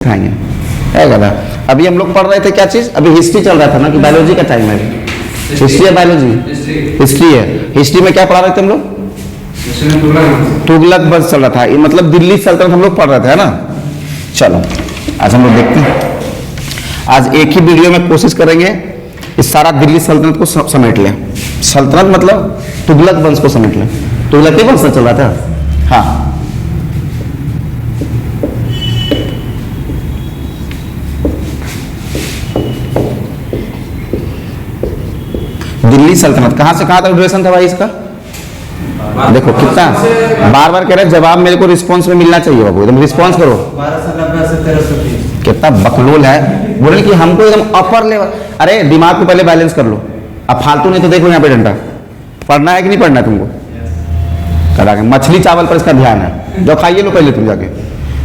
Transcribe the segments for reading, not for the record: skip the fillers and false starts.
खाएंगे है क्या था? अभी हम लोग पढ़ रहे थे क्या चीज, अभी हिस्ट्री चल रहा था ना कि बायोलॉजी का टाइम है, हिस्ट्री है बायोलॉजी, हिस्ट्री है। हिस्ट्री में क्या पढ़ा रहे थे हम लोग? तुगलक वंश चल रहा था, ये मतलब दिल्ली सल्तनत हम लोग पढ़ रहे थे, है ना। चलो आज हम लोग देखते हैं, आज एक ही वीडियो में कोशिश करेंगे इस सारा दिल्ली सल्तनत को समेट लें। सल्तनत मतलब तुगलक वंश को समेट लें। तुगलक वंश चल रहा था, हाँ। दिल्ली सल्तनत कहां से कहां तक ड्यूरेशन था भाई इसका? देखो कितना बार बार कह रहे हैं, जवाब मेरे को रिस्पांस में मिलना चाहिए बाबू, एकदम रिस्पांस करो। 1290 से 1330। कितना बकलोल है, बोले कि हमको एकदम अपर लेवल। अरे दिमाग को पहले बैलेंस कर लो, अब फालतू नहीं तो देखो यहाँ पे डंडा पढ़ना है कि नहीं पढ़ना है तुमको। करा के मछली चावल पर इसका ध्यान है, जो खाइए लो पहले तुम जाके।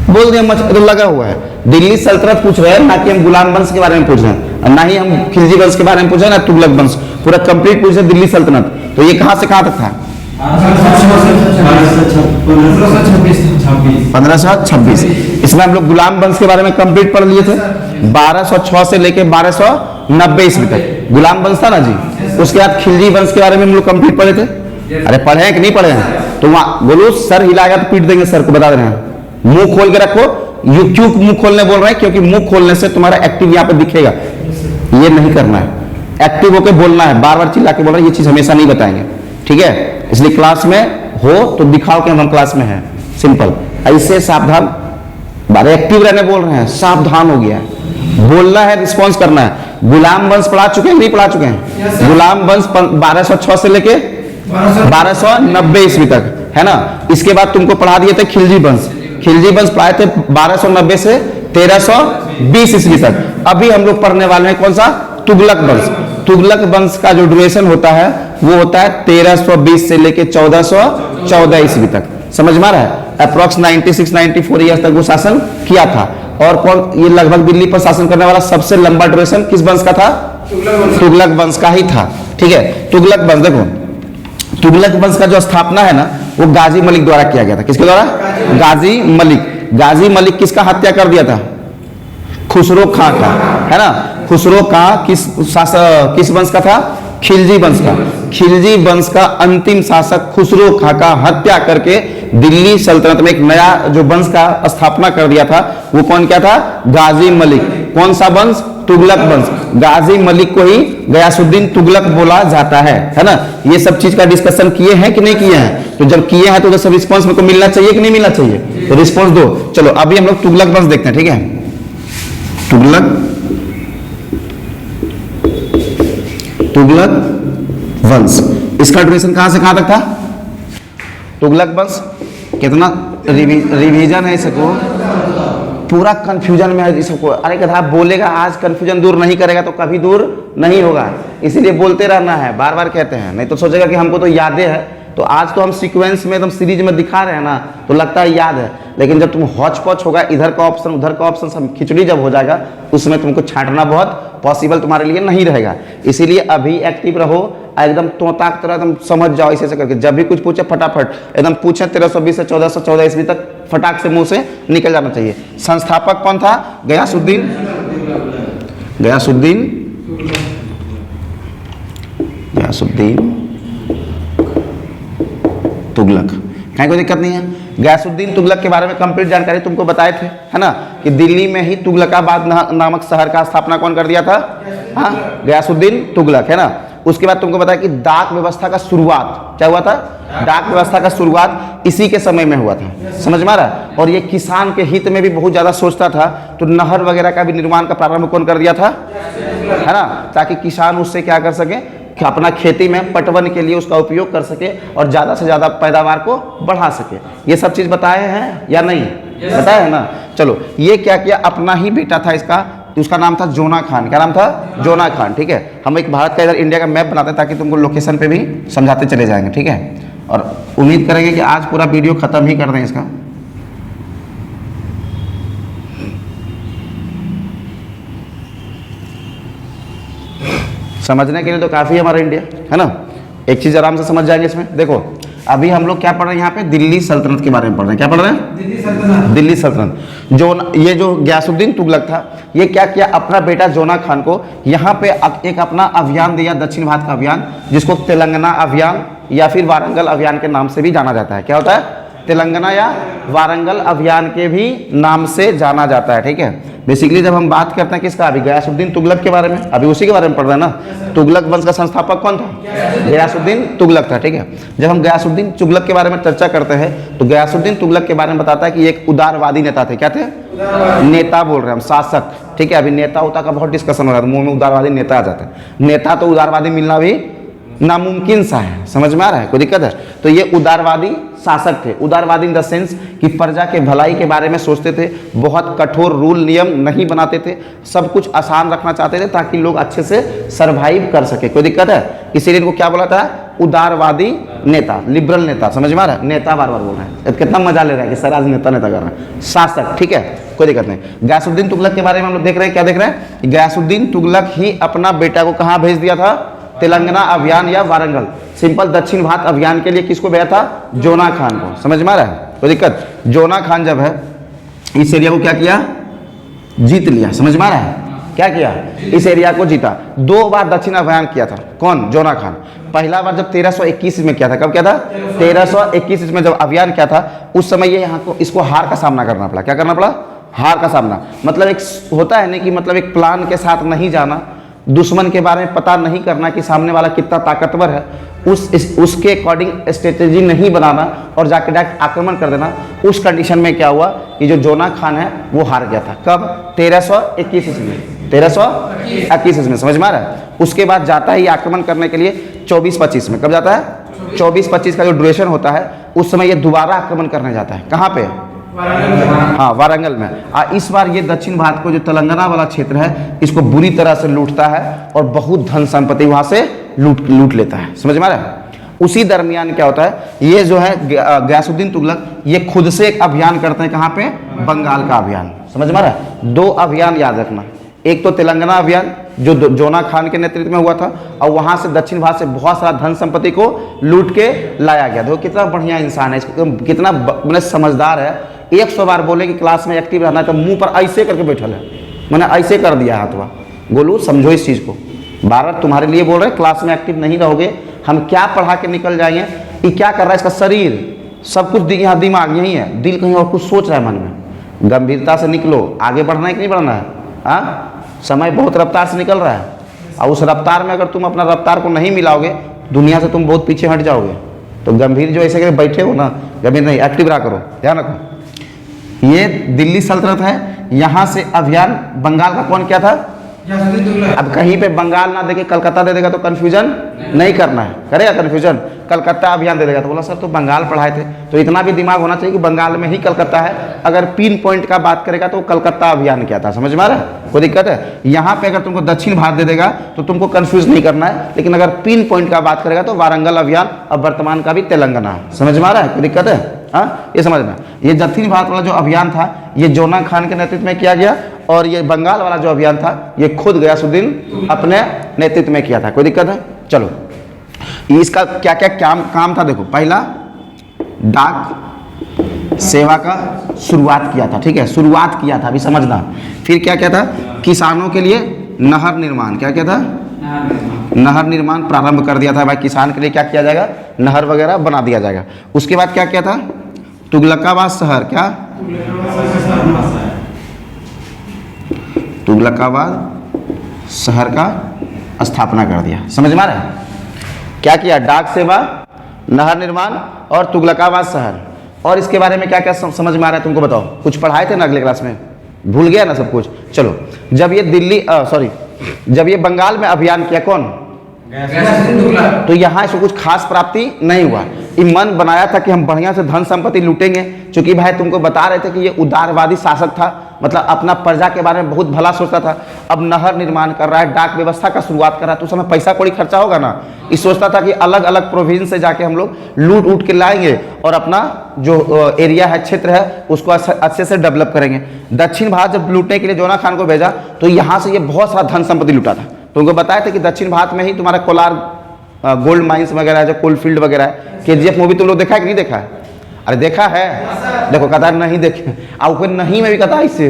बोल दिया तो लगा हुआ है। दिल्ली सल्तनत पूछ रहे हैं, ना कि हम गुलाम वंश के बारे में पूछ रहे हैं, ना ही हम खिलजी वंश के बारे में पूछ रहे हैं, ना तुगलक वंश, पूरा कंप्लीट पूछ रहे हैं दिल्ली सल्तनत। तो ये कहां से कहां तक था? 1526। इसमें हम लोग गुलाम वंश के बारे में कंप्लीट पढ़ लिए थे, 1206 से लेके 1290 ईस्वी तक गुलाम वंश था ना जी। उसके बाद खिलजी वंश के बारे में हम लोग कंप्लीट पढ़े थे। अरे पढ़े हैं कि नहीं पढ़े हैं? तो वहां बोलो सर हिलाएगा तो पीट देंगे सर को, बता दे रहे हैं। मुंह खोल के रखो। यू क्यों मुंह खोलने बोल रहे हैं? क्योंकि मुंह खोलने से तुम्हारा एक्टिव यहाँ पे दिखेगा, ये नहीं करना है। एक्टिव होकर बोलना है, बार बार चिल्ला के बोल रहे हैं, ये चीज हमेशा नहीं बताएंगे, ठीक है। इसलिए क्लास में हो तो दिखाओ कि हम क्लास में हैं, सिंपल। ऐसे सावधान, बारे एक्टिव रहने बोल रहे हैं, सावधान हो गया है, बोलना है, रिस्पॉन्स करना है। गुलाम वंश पढ़ा चुके हैं नहीं पढ़ा चुके हैं? गुलाम वंश 1206 से लेके 1290 ईस्वी तक, है ना। इसके बाद तुमको पढ़ा दिए थे खिलजी वंश। खिलजी वंश पढ़ाए थे 1290 से 1320 ईस्वी तक। अभी हम लोग पढ़ने वाले हैं कौन सा? तुगलक वंश। तुगलक वंश का जो ड्यूरेशन होता है वो होता है 1320 से लेके 1414 ईस्वी तक। समझ में आ रहा है? अप्रोक्स 96-94 ईयर्स तक वो शासन किया था। और कौन ये लगभग दिल्ली पर शासन करने वाला सबसे लंबा ड्यूरेशन किस वंश का था? तुगलक वंश का ही था, ठीक है। तुगलक वंश, देखो तुगलक वंश का जो स्थापना है ना वो गाजी मलिक द्वारा किया गया था। किसके द्वारा? गाजी मलिक। गाजी मलिक किसका हत्या कर दिया था? खुसरो खां का, है ना। खुसरो खां किस वंश का था? खिलजी वंश का। खिलजी वंश का अंतिम शासक खुसरो खां का हत्या करके दिल्ली सल्तनत में एक नया जो वंश का स्थापना कर दिया था, वो कौन क्या था? गाजी मलिक। कौन सा वंश? तुगलक वंश। गाजी मलिक को ही गयासुद्दीन तुगलक बोला जाता है ना। ये सब चीज का डिस्कशन किए हैं कि नहीं किए हैं? तो जब किए हैं तो सब रिस्पांस मेरे को मिलना चाहिए कि नहीं मिलना चाहिए? तो रिस्पांस दो। चलो अभी हम लोग तुगलक वंश देखते हैं, ठीक है। तुगलक वंश, इसका ड्यूरेशन कहां से कहां तक था? तुगलक वंश कितना रिवीजन है इसको, पूरा कंफ्यूजन में है इसको। अरे कथा बोलेगा आज, कंफ्यूजन दूर नहीं करेगा तो कभी दूर नहीं होगा, इसीलिए बोलते रहना है, बार बार कहते हैं, नहीं तो सोचेगा कि हमको तो यादें है। तो आज तो हम सीक्वेंस में एकदम सीरीज में दिखा रहे हैं ना, तो लगता है याद है, लेकिन जब तुम हौच पौच होगा, इधर का ऑप्शन उधर का ऑप्शन सब खिचड़ी जब हो जाएगा, उसमें तुमको छांटना बहुत पॉसिबल तुम्हारे लिए नहीं रहेगा। इसीलिए अभी एक्टिव रहो, एकदम तोता की तरह एकदम समझ जाओ ऐसे करके। जब भी कुछ पूछे फटाफट एकदम पूछे 1320 से 1414 ईस्वी तक फटाक से मुंह से निकल जाना चाहिए। संस्थापक कौन था? गयासुद्दीन तुगलक। कहीं कोई दिक्कत नहीं है। गयासुद्दीन तुगलक के बारे में कंप्लीट जानकारी तुमको बताए थे, है ना, कि दिल्ली में ही तुगलकाबाद नामक शहर का स्थापना कौन कर दिया था? हाँ, गयासुद्दीन तुगलक, है ना। उसके बाद तुमको बताया कि डाक व्यवस्था का शुरुआत क्या हुआ था? डाक व्यवस्था का शुरुआत इसी के समय में हुआ था। समझ में आ रहा है? और ये किसान के हित में भी बहुत ज्यादा सोचता था, तो नहर वगैरह का भी निर्माण का प्रारंभ कौन कर दिया था? है ना, ताकि किसान उससे क्या कर सके कि अपना खेती में पटवन के लिए उसका उपयोग कर सके और ज़्यादा से ज़्यादा पैदावार को बढ़ा सके। ये सब चीज़ बताए हैं या नहीं? बताया है ना। चलो ये क्या किया, अपना ही बेटा था इसका, उसका नाम था जोना खान। क्या नाम था? जोना खान, ठीक है। हम एक भारत का इधर इंडिया का मैप बनाते हैं ताकि तुमको लोकेशन पे भी समझाते चले जाएंगे, ठीक है। और उम्मीद करेंगे कि आज पूरा वीडियो खत्म ही कर दें इसका। समझने के लिए तो काफ़ी है हमारा इंडिया, है ना। एक चीज़ आराम से समझ जाएंगे इसमें। देखो अभी हम लोग क्या पढ़ रहे हैं यहाँ पे, दिल्ली सल्तनत के बारे में पढ़ रहे हैं। क्या पढ़ रहे हैं? दिल्ली सल्तनत। दिल्ली सल्तनत। ये जो गयासुद्दीन तुगलक था, ये क्या किया, अपना बेटा जोना खान को यहाँ पे एक अपना अभियान दिया, दक्षिण भारत का अभियान, जिसको तेलंगाना अभियान या फिर वारंगल अभियान के नाम से भी जाना जाता है। क्या होता है? तेलंगाना या वारंगल अभियान के भी नाम से जाना जाता है। ठीक है, बेसिकली जब हम बात करते हैं किसका, अभी गयासुद्दीन तुगलक के बारे में, अभी उसी के बारे में पढ़ रहे हैं ना। तुगलक वंश का संस्थापक कौन था? गयासुद्दीन तुगलक था। ठीक है, जब हम गयासुद्दीन तुगलक के बारे में चर्चा करते हैं तो गयासुद्दीन तुगलक के बारे में बताता है कि एक उदारवादी नेता थे। क्या थे? नेता बोल रहे हैं हम, शासक। ठीक है, अभी नेता होता का बहुत डिस्कशन हो रहा है, मुंह में उदारवादी नेता आ जाता है। नेता तो उदारवादी मिलना भी नामुमकिन सा है, समझ में आ रहा है? कोई दिक्कत है? तो ये उदारवादी शासक थे। उदारवादी इन द सेंस कि प्रजा के भलाई के बारे में सोचते थे, बहुत कठोर रूल नियम नहीं बनाते थे, सब कुछ आसान रखना चाहते थे ताकि लोग अच्छे से सरवाइव कर सके। कोई दिक्कत है? इसीलिए इनको क्या बोला था? उदारवादी नेता, लिबरल नेता। समझ में आ रहा है? नेता बार बार बोल रहे हैं, कितना मजा ले रहा है कि सर आज नेता नेता कर रहे हैं। शासक, ठीक है, कोई दिक्कत नहीं। गयासुद्दीन तुगलक के बारे में हम लोग देख रहे हैं, क्या देख रहे हैं? गयासुद्दीन तुगलक ही अपना बेटा को कहाँ भेज दिया था? तेलंगाना अभियान या वारंगल, सिंपल दक्षिण भारत अभियान के लिए किसको भेजा था? जोना खान को। समझ में आ रहा है? कोई दिक्कत? जोना खान जब है इस एरिया को क्या किया? जीत लिया। समझ में आ रहा है? क्या किया? इस एरिया को जीता। 2 बार दक्षिण अभियान किया था। कौन? जोना खान। पहला बार जब 1321 में किया था। कब किया था? 1321 में जब अभियान किया था, उस समय ये यहाँ को इसको हार का सामना करना पड़ा। क्या करना पड़ा? हार का सामना। मतलब एक होता है नहीं कि मतलब एक प्लान के साथ नहीं जाना, दुश्मन के बारे में पता नहीं करना कि सामने वाला कितना ताकतवर है, उसके अकॉर्डिंग स्ट्रेटेजी नहीं बनाना और जाके डायरेक्ट आक्रमण कर देना। उस कंडीशन में क्या हुआ कि जो जोना खान है वो हार गया था। कब? 1321 में। 1321 में। समझ में आ रहा है? उसके बाद जाता है ये आक्रमण करने के लिए 24-25 में। कब जाता है? 24-25 का जो ड्यूरेशन होता है, उस समय ये दोबारा आक्रमण करने जाता है। कहाँ पे? हाँ, वारंगल में। इस बार ये दक्षिण भारत को जो तेलंगाना वाला क्षेत्र है, इसको बुरी तरह से लूटता है और बहुत धन संपत्ति वहां से लूट लेता है। समझ में आ रहा है? उसी दरमियान क्या होता है, ये जो है गयासुद्दीन तुगलक ये खुद से एक अभियान करते हैं। कहाँ पे? बंगाल का अभियान। समझ में आ रहा है? 2 अभियान याद रखना, एक तो तेलंगाना अभियान जो जोना खान के नेतृत्व में हुआ था, और वहां से दक्षिण भारत से बहुत सारा धन संपत्ति को लूट के लाया गया। देखो कितना बढ़िया इंसान है, कितना मैंने समझदार है। 100 बार बोले कि क्लास में एक्टिव रहना है तो मुंह पर ऐसे करके बैठल है, मैंने ऐसे कर दिया हाथवा। गोलू समझो इस चीज़ को, बार बार तुम्हारे लिए बोल रहे हैं, क्लास में एक्टिव नहीं रहोगे, हम क्या पढ़ा के निकल जाएंगे। ये क्या कर रहा है? इसका शरीर सब कुछ यहाँ, दिमाग यही है, दिल कहीं और कुछ सोच रहा है मन में। गंभीरता से निकलो, आगे बढ़ना है कि नहीं बढ़ना है? हाँ, समय बहुत रफ्तार से निकल रहा है, और उस रफ्तार में अगर तुम अपना रफ्तार को नहीं मिलाओगे, दुनिया से तुम बहुत पीछे हट जाओगे। तो गंभीर जो ऐसे करके बैठे हो ना, गंभीर नहीं, एक्टिव रहा करो, ध्यान रखो। ये दिल्ली सल्तनत है, यहाँ से अभियान बंगाल का कौन क्या था? अब कहीं पे बंगाल ना देके कलकत्ता दे देगा तो कंफ्यूजन नहीं करना है, करेगा कंफ्यूजन? कलकत्ता अभियान दे देगा तो बोला सर तो बंगाल पढ़ाए थे, तो इतना भी दिमाग होना चाहिए कि बंगाल में ही कलकत्ता है। अगर पिन पॉइंट का बात करेगा तो कलकत्ता अभियान क्या था। समझ में आ रहा है? कोई दिक्कत है? यहाँ पे अगर तुमको दक्षिण भारत दे देगा तो तुमको कंफ्यूज नहीं करना है, लेकिन अगर पिन पॉइंट का बात करेगा तो वारंगल अभियान, अब वर्तमान का भी तेलंगाना। समझ में आ रहा है? कोई दिक्कत है? हाँ, ये समझ में। ये दक्षिण भारत वाला जो अभियान था ये जोना खान के नेतृत्व में किया गया, और ये बंगाल वाला जो अभियान था ये खुद गयासुद्दीन अपने नेतृत्व में किया था। कोई दिक्कत है? चलो, इसका क्या क्या काम था देखो। पहला, डाक सेवा का शुरुआत किया था। ठीक है, शुरुआत किया था, अभी समझना। फिर क्या क्या था? किसानों के लिए नहर निर्माण। क्या क्या था? नहर निर्माण प्रारंभ कर दिया था। भाई किसान के लिए क्या किया जाएगा? नहर वगैरह बना दिया जाएगा। उसके बाद क्या क्या था? तुगलकाबाद शहर। क्या? तुगलकाबाद शहर का स्थापना कर दिया। समझ में आ रहा है? क्या किया? डाक सेवा, नहर निर्माण और तुगलकाबाद शहर। और इसके बारे में क्या क्या समझ में आ रहा है तुमको? बताओ, कुछ पढ़ाए थे ना अगले क्लास में? भूल गया ना सब कुछ? चलो, जब ये जब ये बंगाल में अभियान किया कौन? तो यहाँ इसको कुछ खास प्राप्ति नहीं हुआ। ये मन बनाया था कि हम बढ़िया से धन संपत्ति लूटेंगे, क्योंकि भाई तुमको बता रहे थे कि ये उदारवादी शासक था, मतलब अपना प्रजा के बारे में बहुत भला सोचता था। अब नहर निर्माण कर रहा है, डाक व्यवस्था का शुरुआत कर रहा है, तो उस समय पैसा कौड़ी खर्चा होगा ना। ये सोचता था कि अलग अलग प्रोविंस से जाके हम लोग लूट उठ के लाएंगे और अपना जो एरिया है, क्षेत्र है, उसको अच्छे से डेवलप करेंगे। दक्षिण भारत जब लूटने के लिए जोना खान को भेजा तो यहाँ से ये बहुत सारा धन संपत्ति लूटा था। तो उनको बताया था कि दक्षिण भारत में ही तुम्हारा कोलार गोल्ड माइंस वगैरह है, जो कोल फील्ड वगैरह है। KGF मूवी तुम लोग देखा है कि नहीं देखा है? अरे देखा है, देखो कहता है नहीं देखे, और फिर नहीं में भी कहता है इससे।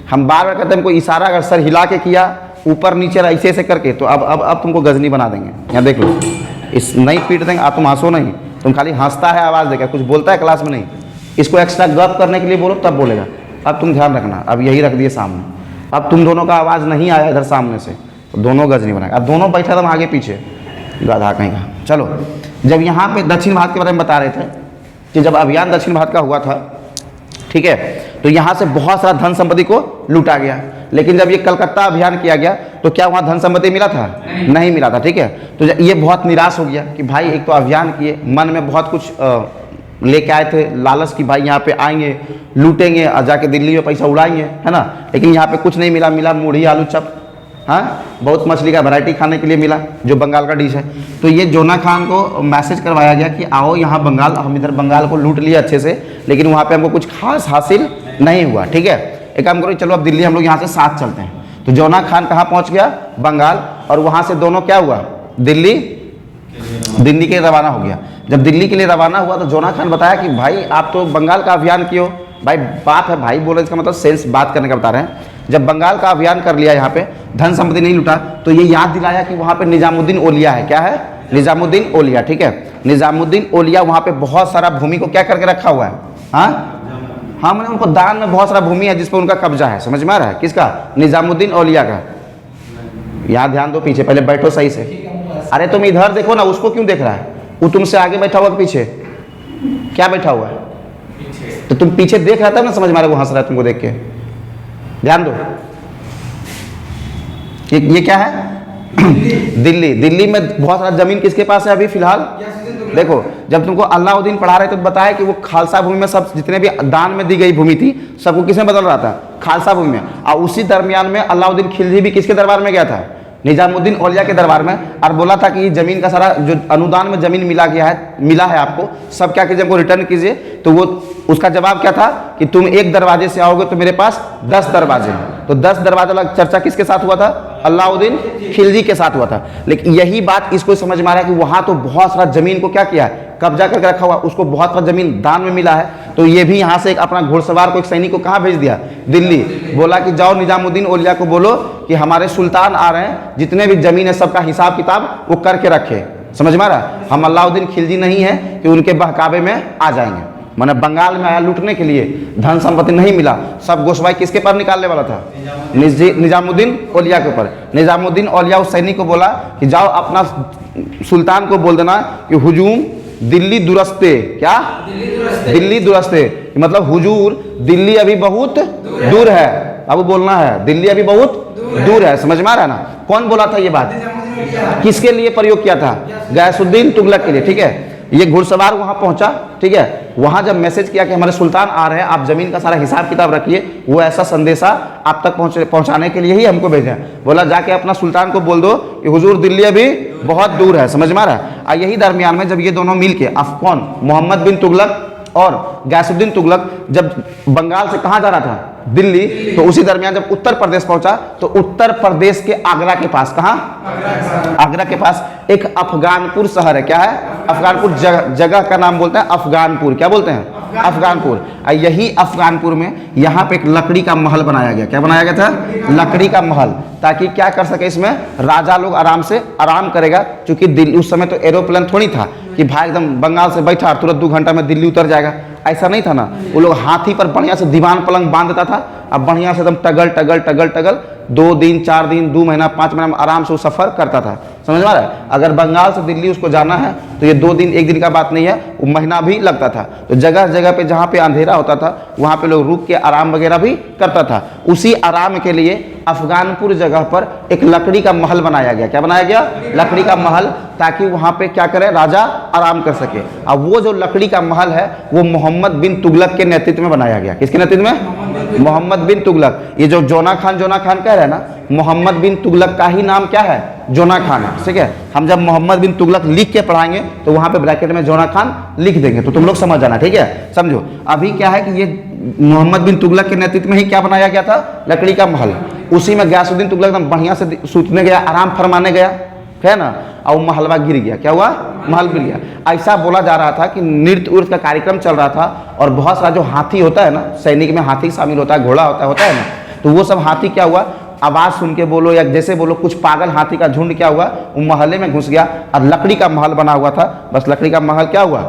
हम बार बार कहते हैं हमको इशारा अगर सर हिला के किया ऊपर नीचे ऐसे ऐसे करके, तो अब तुमको गजनी बना देंगे। यहाँ देख लो, इस नहीं पीट देंगे। आप तुम हंसो नहीं, तुम खाली हंसता है आवाज़ देकर, कुछ बोलता है क्लास में नहीं। इसको एक्स्ट्रा गप करने के लिए बोलो तब बोलेगा। अब तुम ध्यान रखना, अब यही रख दिए सामने, अब तुम दोनों का आवाज़ नहीं आया इधर सामने से तो दोनों गजनी बनाएगा। अब दोनों बैठा था आगे पीछे, गाधा कहीं का। चलो, जब यहाँ पे दक्षिण भारत के बारे में बता रहे थे कि जब अभियान दक्षिण भारत का हुआ था, ठीक है, तो यहाँ से बहुत सारा धन संपत्ति को लूटा गया। लेकिन जब ये कलकत्ता अभियान किया गया तो क्या वहाँ धन संपत्ति मिला था? नहीं मिला था, ठीक है। तो ये बहुत निराश हो गया कि भाई एक तो अभियान किए, मन में बहुत कुछ लेके आए थे लालच की भाई यहाँ पे आएंगे, लूटेंगे और जाके दिल्ली में पैसा उड़ाएंगे, है ना। लेकिन यहाँ पे कुछ नहीं मिला, मिला मुढ़ी आलू चप, हाँ, बहुत मछली का वैरायटी खाने के लिए मिला जो बंगाल का डिश है। तो ये जोना खान को मैसेज करवाया गया कि आओ यहाँ बंगाल, हम इधर बंगाल को लूट लिए अच्छे से, लेकिन वहाँ पे हमको कुछ खास हासिल नहीं हुआ, ठीक है। एक काम करो, चलो अब दिल्ली हम लोग यहाँ से साथ चलते हैं। तो जोना खान कहाँ पहुँच गया? बंगाल। और वहाँ से दोनों क्या हुआ? दिल्ली के लिए रवाना हो गया। जब दिल्ली के लिए रवाना हुआ तो जोना खान बताया कि भाई आप तो बंगाल का अभियान किए हो। भाई बात है, भाई बोले इसका मतलब सेंस बात करने का बता रहे हैं। जब बंगाल का अभियान कर लिया, यहाँ पे धन संपत्ति नहीं लूटा, तो ये याद दिलाया कि वहाँ पे निजामुद्दीन औलिया है। क्या है? निजामुद्दीन औलिया, ठीक है। निजामुद्दीन औलिया वहाँ पे बहुत सारा भूमि को क्या करके रखा हुआ है? हाँ, मैंने उनको दान में बहुत सारा भूमि है जिस पर उनका कब्जा है। समझ में आ रहा है? किसका? निजामुद्दीन औलिया का। यहाँ ध्यान दो, पीछे पहले बैठो सही से। अरे तुम इधर देखो ना, उसको क्यों देख रहा है? वो तुमसे आगे बैठा हुआ, पीछे क्या बैठा हुआ है? तो तुम पीछे देख रहा था ना, समझ में आ रहा है वो हंस रहा है तुमको देख के। ध्यान दो, ये क्या है? दिल्ली में बहुत सारा जमीन किसके पास है अभी फिलहाल? देखो, जब तुमको अलाउद्दीन पढ़ा रहे थे तो बताया कि वो खालसा भूमि में सब जितने भी दान में दी गई भूमि थी सबको किसमें बदल रहा था? खालसा भूमि में। और उसी दरमियान में अलाउद्दीन खिलजी भी किसके दरबार में गया था? निजामुद्दीन औलिया के दरबार में, और बोला था कि ये जमीन का सारा जो अनुदान में जमीन मिला है आपको, सब क्या कीजिए, हमको रिटर्न कीजिए। तो वो उसका जवाब क्या था कि तुम एक दरवाजे से आओगे तो मेरे पास 10 दरवाजे हैं। तो 10 दरवाजे वाला चर्चा किसके साथ हुआ था? अलाउद्दीन खिलजी के साथ हुआ था। लेकिन यही बात इसको समझ में आ रहा है कि वहां तो बहुत सारा जमीन को क्या किया है? कब्जा करके रखा हुआ, उसको बहुत सारा जमीन दान में मिला है। तो ये भी यहाँ से एक अपना घुड़सवार को, एक सैनिक को कहाँ भेज दिया? दिल्ली। बोला कि जाओ निजामुद्दीन औलिया को बोलो कि हमारे सुल्तान आ रहे हैं, जितने भी जमीन है सबका हिसाब किताब वो करके रखे। समझ में आ रहा? हम अलाउद्दीन खिलजी नहीं है कि उनके बहकावे में आ जाएंगे। मैंने बंगाल में आया लूटने के लिए, धन संपत्ति नहीं मिला, सब गोशवाई किसके पर निकालने वाला था? निजामुद्दीन औलिया के ऊपर। निजामुद्दीन औलिया उस सैनिक को बोला कि जाओ अपना सुल्तान को बोल देना कि हुजूम दिल्ली दुरस्ते। क्या? दिल्ली दुरस्ते, मतलब हुजूर दिल्ली अभी बहुत दूर है। अब बोलना है दिल्ली अभी बहुत दूर है। समझ में आ रहा है ना? कौन बोला था ये बात? किसके लिए प्रयोग किया था? गयासुद्दीन तुगलक के लिए, ठीक है। ये घुड़सवार वहां पहुंचा, ठीक है। वहां जब मैसेज किया कि हमारे सुल्तान आ रहे हैं, आप जमीन का सारा हिसाब किताब रखिए, वो ऐसा संदेशा आप तक पहुंचाने के लिए ही हमको भेजा। बोला जाके अपना सुल्तान को बोल दो कि हुजूर दिल्ली अभी बहुत दूर है। समझ में आ रहा है? और यही दरमियान में जब ये दोनों मिलके, कौन? मोहम्मद बिन तुगलक और गयासुद्दीन तुगलक जब बंगाल से कहाँ जा रहा था? दिल्ली। तो उसी दरमियान जब उत्तर प्रदेश पहुंचा तो उत्तर प्रदेश के आगरा के पास, कहाँ? आगरा के पास एक अफगानपुर शहर है। क्या है? अफगानपुर। जगह का नाम बोलते हैं अफगानपुर। क्या बोलते हैं? अफगानपुर। यही अफगानपुर में यहाँ पे एक लकड़ी का महल बनाया गया। क्या बनाया गया था? लकड़ी का महल, ताकि क्या कर सके, इसमें राजा लोग आराम से आराम करेगा। क्योंकि दिल्ली उस समय तो एरोप्लेन थोड़ी था कि भाई एकदम बंगाल से बैठा तुरंत 2 घंटा में दिल्ली उतर जाएगा, ऐसा नहीं था ना। वो लोग हाथी पर बढ़िया से दीवान पलंग बांध देता था, अब बढ़िया से एकदम टगल टगल टगल टगल 2 दिन 4 दिन 2 महीना 5 महीना में आराम से वो सफर करता था। समझ में आ रहा है? अगर बंगाल से दिल्ली उसको जाना है तो ये 2 दिन 1 दिन का बात नहीं है, वो महीना भी लगता था। तो जगह जगह पे जहाँ पे अंधेरा होता था वहाँ पे लोग रुक के आराम वगैरह भी करता था। उसी आराम के लिए अफगानपुर जगह पर एक लकड़ी का महल बनाया गया। क्या बनाया गया? लकड़ी का महल, ताकि वहाँ पे क्या करे, राजा आराम कर सके। अब वो जो लकड़ी का महल है वो मोहम्मद बिन तुगलक के नेतृत्व में बनाया गया। किसके नेतृत्व में? मोहम्मद बिन तुगलक। ये जो जोना खान कह रहे हैं ना, मोहम्मद बिन तुगलक का ही नाम क्या है? जोना खान है, ठीक है। हम जब मोहम्मद बिन तुगलक लिख के पढ़ाएंगे तो वहां पे ब्रैकेट में जोना खान लिख देंगे, तो तुम लोग समझ जाना, ठीक है। समझो अभी क्या है कि ये मोहम्मद बिन तुगलक के नेतृत्व में ही क्या बनाया गया था? लकड़ी का महल। उसी में गयासुद्दीन तुगलक एकदम बढ़िया से सूतने गया, आराम फरमाने गया, है ना। और वो महलवा गिर गया। क्या हुआ? महल गिर गया। ऐसा बोला जा रहा था कि नृत्य उर्त का कार्यक्रम चल रहा था और बहुत सारा जो हाथी होता है ना, सैनिक में हाथी शामिल होता है, घोड़ा होता है ना, तो वो सब हाथी क्या हुआ, आवाज़ सुन के बोलो या जैसे बोलो, कुछ पागल हाथी का झुंड क्या हुआ, वो महल में घुस गया और लकड़ी का महल बना हुआ था, बस लकड़ी का महल क्या हुआ,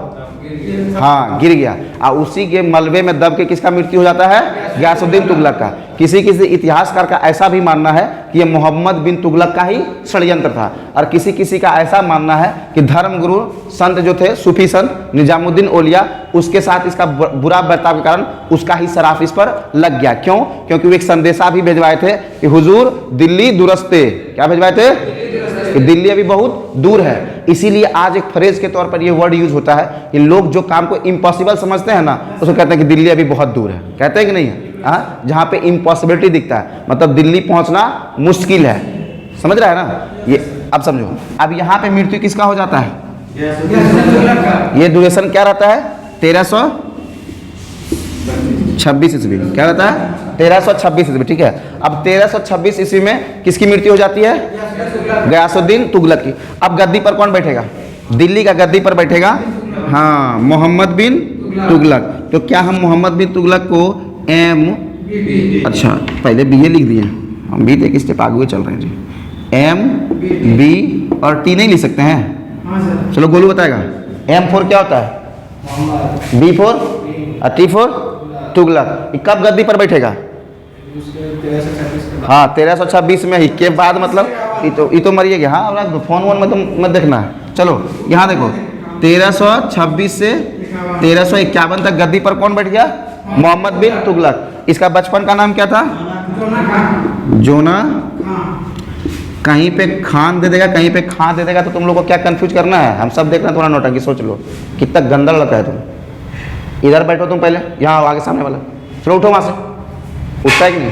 हाँ गिर गया। और उसी के मलबे में दब के किसका मृत्यु हो जाता है? गयासुद्दीन तुगलक का। किसी किसी इतिहासकार का ऐसा भी मानना है कि ये मोहम्मद बिन तुगलक का ही षड्यंत्र था, और किसी किसी का ऐसा मानना है कि धर्मगुरु संत जो थे, सूफी संत निजामुद्दीन औलिया, उसके साथ इसका बुरा बर्ताव के कारण उसका ही शराफ इस पर लग गया। क्यों? क्योंकि वो एक संदेशा भी भेजवाए थे कि हुजूर दिल्ली दुरस्ते, क्या भेजवाए थे कि दिल्ली अभी बहुत दूर है। इसीलिए आज एक फ्रेज के तौर पर ये वर्ड यूज होता है कि लोग जो काम को इम्पॉसिबल समझते हैं ना, उसको कहते हैं कि दिल्ली अभी बहुत दूर है, कहते हैं कि नहीं है? हाँ, जहाँ पे इम्पॉसिबिलिटी दिखता है, मतलब दिल्ली पहुँचना मुश्किल है, समझ रहा है ना ये? अब समझो, अब यहाँ पे मृत्यु किसका हो जाता है? ये ड्यूरेशन क्या रहता है? 1326 ईस्वी। क्या रहता है? 1326 ईस्वी, ठीक है। अब 1326 ईस्वी में किसकी मृत्यु हो जाती है? गयासुद्दीन तुगलक की। अब गद्दी पर कौन बैठेगा? दिल्ली का गद्दी पर बैठेगा, हाँ, मोहम्मद बिन तुगलक। तो क्या हम मोहम्मद बिन तुगलक को अच्छा पहले BA लिख दिए, हम भी एक स्टेप आगे चल रहे हैं जी। MB और T नहीं लिख सकते हैं? चलो गोलू बताएगा। M4 क्या होता है? B4 और T4 तुगलक। ये कब गद्दी पर बैठेगा? हाँ, 1326 में ही के बाद, मतलब ये तो मरिए गया। हाँ, फोन वोन में तो मत देखना है। चलो यहाँ देखो, 1326 से 1351 तक गद्दी पर कौन बैठ गया? मोहम्मद बिन तुगलक। इसका बचपन का नाम क्या था? जोना। कहीं पे खान दे देगा, कहीं पे खां दे देगा, तो तुम लोग को क्या कंफ्यूज करना है? हम सब देख रहे हैं, थोड़ा नोटंकी सोच लो, कितना गंदा लड़का है तुम। इधर बैठो तुम पहले, यहाँ आगे सामने वाला। चलो उठो वहाँ से, उठता है कि नहीं?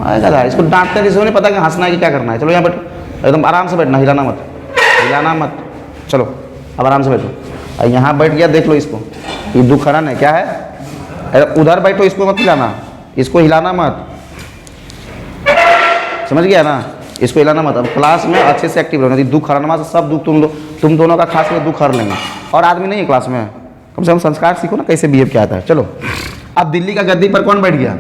आएगा, इसको डांटते हैं, इसको नहीं पता कि हंसना है कि क्या करना है। चलो यहाँ बैठो, एकदम आराम से बैठना, हिलाना मत, हिलाना मत। चलो अब आराम से बैठो। और यहाँ बैठ गया, देख लो इसको, ये दुखहरण है, क्या है? उधर बैठो, इसको मत हिलाना, इसको हिलाना मत, समझ गया ना? इसको हिलाना मत। अब क्लास में अच्छे से एक्टिव रहना, दुख हरनमा से सब दुख तुम दोनों का खास में दुख हर लेंगे। और आदमी नहीं है क्लास में, कम से कम संस्कार सीखो ना, कैसे बिहेव किया आता है। चलो, अब दिल्ली का गद्दी पर कौन बैठ गया?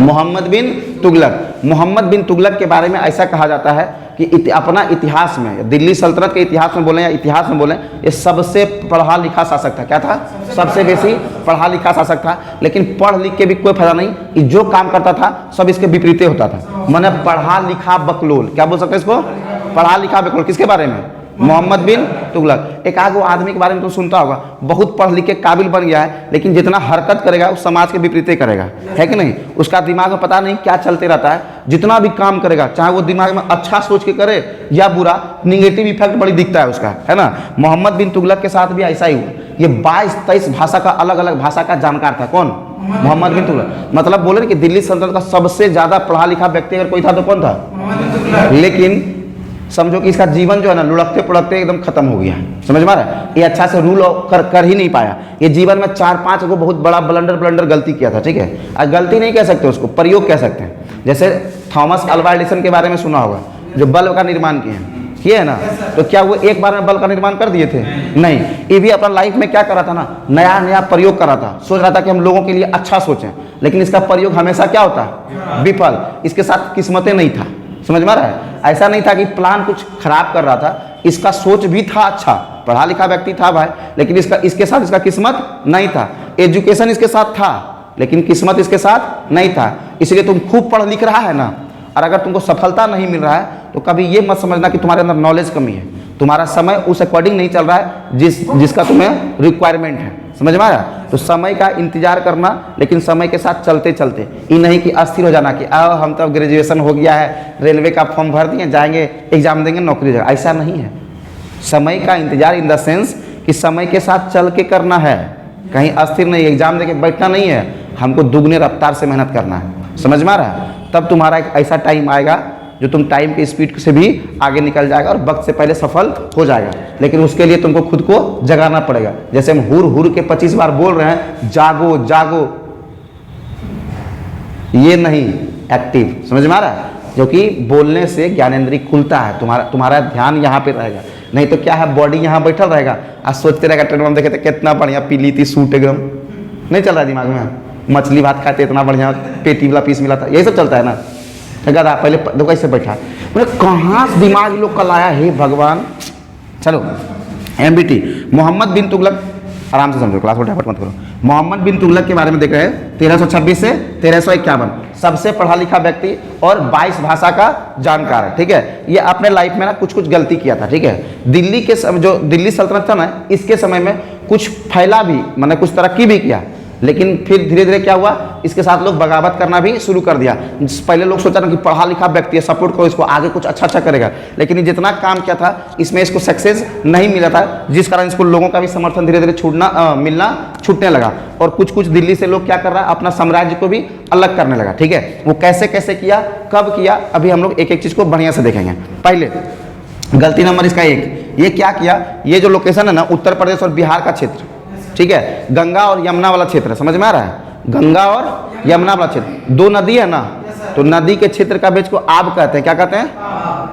मोहम्मद बिन तुगलक। मोहम्मद बिन तुगलक के बारे में ऐसा कहा जाता है कि अपना इतिहास में, दिल्ली सल्तनत के इतिहास में बोलें या इतिहास में बोलें, ये सबसे पढ़ा लिखा शासक था। क्या था? सबसे बेसी पढ़ा लिखा शासक था। लेकिन पढ़ लिख के भी कोई फायदा नहीं, ये जो काम करता था सब इसके विपरीत होता था। माने पढ़ा लिखा बकलोल, क्या बोल सकते हैं इसको? पढ़ा लिखा बकलोल। किसके बारे में? मोहम्मद बिन तुगलक। एक आगे वो आदमी के बारे में तो सुनता होगा, बहुत पढ़ लिख के काबिल बन गया है, लेकिन जितना हरकत करेगा उस समाज के विपरीत करेगा, है कि नहीं? उसका दिमाग में पता नहीं क्या चलते रहता है। जितना भी काम करेगा, चाहे वो दिमाग में अच्छा सोच के करे या बुरा, निगेटिव इफेक्ट बड़ी दिखता है उसका, है ना? मोहम्मद बिन तुगलक के साथ भी ऐसा ही हुआ। ये 22-23 भाषा का, अलग अलग भाषा का जानकार था। कौन? मोहम्मद बिन तुगलक। मतलब बोले कि दिल्ली सल्तनत का सबसे ज्यादा पढ़ा लिखा व्यक्ति अगर कोई था तो कौन था? लेकिन समझो कि इसका जीवन जो है ना, लुढ़कते पुढ़कते एकदम खत्म हो गया, समझ में आ रहा है? ये अच्छा से रूल कर ही नहीं पाया। ये जीवन में 4-5 को बहुत बड़ा ब्लंडर गलती किया था, ठीक है? आज गलती नहीं कह सकते उसको, प्रयोग कह सकते हैं। जैसे थॉमस अल्वा एडिसन के बारे में सुना होगा, जो बल्ब का निर्माण किए है ना, तो क्या वो एक बार में बल्ब का निर्माण कर दिए थे? नहीं। ये भी अपना लाइफ में क्या कर रहा था ना, नया प्रयोग कर रहा था, सोच रहा था कि हम लोगों के लिए अच्छा सोचें, लेकिन इसका प्रयोग हमेशा क्या होता है? विफल। इसके साथ किस्मतें नहीं था, समझ में आ रहा है? ऐसा नहीं था कि प्लान कुछ खराब कर रहा था, इसका सोच भी था अच्छा, पढ़ा लिखा व्यक्ति था भाई, लेकिन इसके साथ इसका किस्मत नहीं था। एजुकेशन इसके साथ था, लेकिन किस्मत इसके साथ नहीं था। इसलिए तुम खूब पढ़ लिख रहा है ना, और अगर तुमको सफलता नहीं मिल रहा है तो कभी ये मत समझना कि तुम्हारे अंदर नॉलेज कमी है। तुम्हारा समय उस अकॉर्डिंग नहीं चल रहा है जिसका तुम्हें रिक्वायरमेंट है, समझ में आ रहा है? तो समय का इंतजार करना, लेकिन समय के साथ चलते चलते, ये नहीं कि अस्थिर हो जाना कि आओ हम तो ग्रेजुएशन हो गया है, रेलवे का फॉर्म भर दिए, जाएंगे एग्जाम देंगे, नौकरी देगा। ऐसा नहीं है। समय का इंतजार इन द सेंस कि समय के साथ चल के करना है, कहीं अस्थिर नहीं, एग्जाम देके बैठना नहीं है। हमको दुगने रफ्तार से मेहनत करना है, समझ में आ रहा है? तब तुम्हारा एक ऐसा टाइम आएगा जो तुम टाइम की स्पीड से भी आगे निकल जाएगा और वक्त से पहले सफल हो जाएगा। लेकिन उसके लिए तुमको खुद को जगाना पड़ेगा। जैसे हम हुर के 25 बार बोल रहे हैं, जागो जागो, ये नहीं एक्टिव, समझ में आ रहा है? क्योंकि बोलने से ज्ञानेंद्रिय खुलता है, तुम्हारा ध्यान यहाँ पे रहेगा। नहीं तो क्या है, बॉडी यहाँ बैठल रहेगा और सोचते रहेगा ट्रेन में देखे थे कितना बढ़िया पीली थी सूट, एकदम नहीं चल रहा दिमाग में, मछली भात खाते इतना बढ़िया पेटी वाला पीस मिला था, यही सब चलता है ना। कहता पहले देखो कैसे बैठा, मतलब कहाँ से दिमाग लोग का लाया, हे भगवान। चलो MBT मोहम्मद बिन तुगलक, आराम से समझो, क्लास को डाइवर्ट मत करो। मोहम्मद बिन तुगलक के बारे में देख रहे हैं, 1326 से 1351, सबसे पढ़ा लिखा व्यक्ति और 22 भाषा का जानकार है, ठीक है। ये अपने लाइफ में ना कुछ कुछ गलती किया था, ठीक है। दिल्ली के जो दिल्ली सल्तनत था ना, इसके समय में कुछ फैला भी, मैंने कुछ तरक्की भी किया, लेकिन फिर धीरे धीरे क्या हुआ, इसके साथ लोग बगावत करना भी शुरू कर दिया। पहले लोग सोचा ना कि पढ़ा लिखा व्यक्ति है, सपोर्ट करो इसको, आगे कुछ अच्छा करेगा, लेकिन ये जितना काम किया था इसमें इसको सक्सेस नहीं मिला था, जिस कारण इसको लोगों का भी समर्थन धीरे धीरे मिलना छूटने लगा। और कुछ कुछ दिल्ली से लोग क्या कर रहा है, अपना साम्राज्य को भी अलग करने लगा, ठीक है। वो कैसे कैसे किया, कब किया, अभी हम लोग एक एक चीज़ को बढ़िया से देखेंगे। पहले गलती नंबर इसका 1, ये क्या किया, ये जो लोकेशन है ना, उत्तर प्रदेश और बिहार का क्षेत्र, ठीक है, गंगा और यमुना वाला क्षेत्र, समझ में आ रहा है, गंगा और यमुना वाला क्षेत्र, 2 नदी है ना, तो नदी के क्षेत्र का बीच को आब कहते हैं, क्या कहते हैं,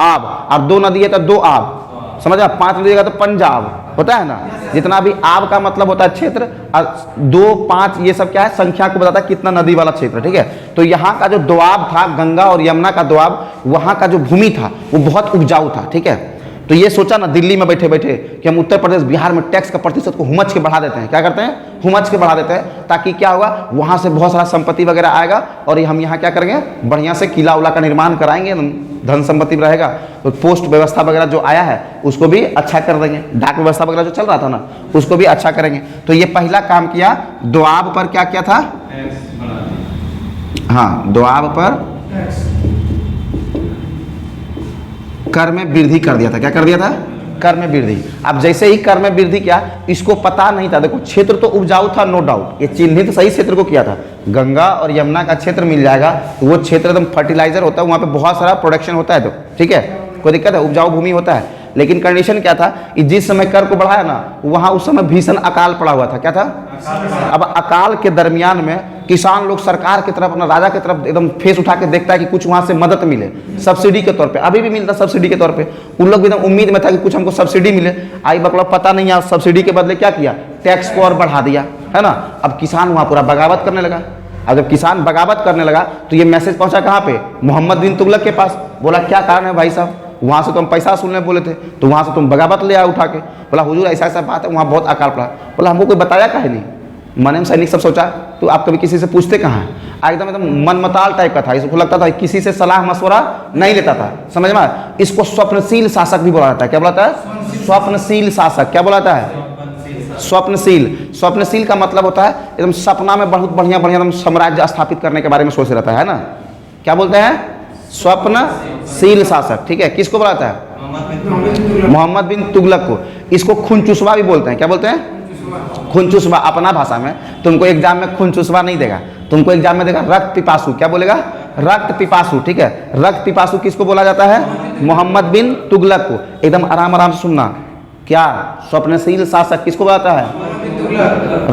आब। और 2 नदी है तो 2 आब, समझ में, 5 नदी का तो पंजाब होता है ना। जितना भी आब का मतलब होता है क्षेत्र, और 2, 5 ये सब क्या है, संख्या को बताता है कितना नदी वाला क्षेत्र, ठीक है। तो यहाँ का जो दोआब था, गंगा और यमुना का दोआब, वहाँ का जो भूमि था वो बहुत उपजाऊ था, ठीक है। तो ये सोचा ना दिल्ली में बैठे बैठे कि हम उत्तर प्रदेश बिहार में टैक्स का प्रतिशत को हुमच के बढ़ा देते हैं, क्या करते हैं, हुमच के बढ़ा देते हैं, ताकि क्या होगा, वहाँ से बहुत सारा संपत्ति वगैरह आएगा और हम यहाँ क्या करेंगे, बढ़िया से किला उला का निर्माण कराएंगे, धन संपत्ति रहेगा। तो पोस्ट व्यवस्था वगैरह जो आया है उसको भी अच्छा कर देंगे, डाक व्यवस्था वगैरह जो चल रहा था ना उसको भी अच्छा करेंगे। तो ये पहला काम किया, दोआब पर क्या किया था, हाँ, दोआब पर कर में वृद्धि कर दिया था। क्या कर दिया था, कर में वृद्धि। अब जैसे ही कर में वृद्धि किया, इसको पता नहीं था, देखो क्षेत्र तो उपजाऊ था नो डाउट, ये चिन्हित सही क्षेत्र को किया था, गंगा और यमुना का क्षेत्र मिल जाएगा तो वो क्षेत्र एकदम फर्टिलाइजर होता है, वहाँ पे बहुत सारा प्रोडक्शन होता है, तो ठीक है, कोई दिक्कत है, उपजाऊ भूमि होता है। लेकिन कंडीशन क्या था कि जिस समय कर को बढ़ाया ना, वहाँ उस समय भीषण अकाल पड़ा हुआ था, क्या था, अब अकाल के दरमियान में किसान लोग सरकार की तरफ, अपना राजा की तरफ एकदम फेस उठा के देखता है कि कुछ वहाँ से मदद मिले सब्सिडी के तौर पे, अभी भी मिलता सब्सिडी के तौर पे, उन लोग भी एकदम उम्मीद में था कि कुछ हमको सब्सिडी मिले। आई बकला पता नहीं है, सब्सिडी के बदले क्या किया, टैक्स को और बढ़ा दिया, है ना। अब किसान वहाँ पूरा बगावत करने लगा। अब जब किसान बगावत करने लगा तो ये मैसेज पहुंचा कहाँ पे, मोहम्मद बिन तुगलक के पास। बोला क्या कारण है भाई साहब, वहाँ से तो हम पैसा सुनने बोले थे, तो वहाँ से तुम बगावत ले आए उठा के। बोला हुजूर ऐसा ऐसा बात है, वहाँ बहुत अकाल पड़ा। बोला हमको कोई बताया काहे नहीं। मन में सैनिक सब सोचा तो आप कभी किसी से पूछते कहाँ हैं, एकदम एकदम मनमताल टाइप का था, इसको लगता था किसी से सलाह मशवरा नहीं लेता था, समझ में। इसको स्वप्नशील शासक भी बोला जाता है। क्या बोलाता है, स्वप्नशील शासक। क्या बोलाता है, स्वप्नशील। स्वप्नशील का मतलब होता है एकदम सपना में बहुत बढ़िया बढ़िया एकदम साम्राज्य स्थापित करने के बारे में सोच रहता है ना। क्या बोलते हैं, स्वप्नशील शासक, ठीक है। किसको बुलाता है, मोहम्मद बिन तुगलक को। इसको खूनचुसवा भी बोलते हैं। क्या बोलते हैं, खूनचुसवा। अपना भाषा में तुमको एग्जाम में खूनचुसवा नहीं देगा, तुमको एग्जाम में देगा रक्त पिपासु। क्या बोलेगा, रक्त पिपासु, ठीक है। रक्त पिपासु किसको बोला जाता है, मोहम्मद बिन तुगलक को। एकदम आराम आराम से सुनना। क्या स्वप्नशील शासक किसको बताता है,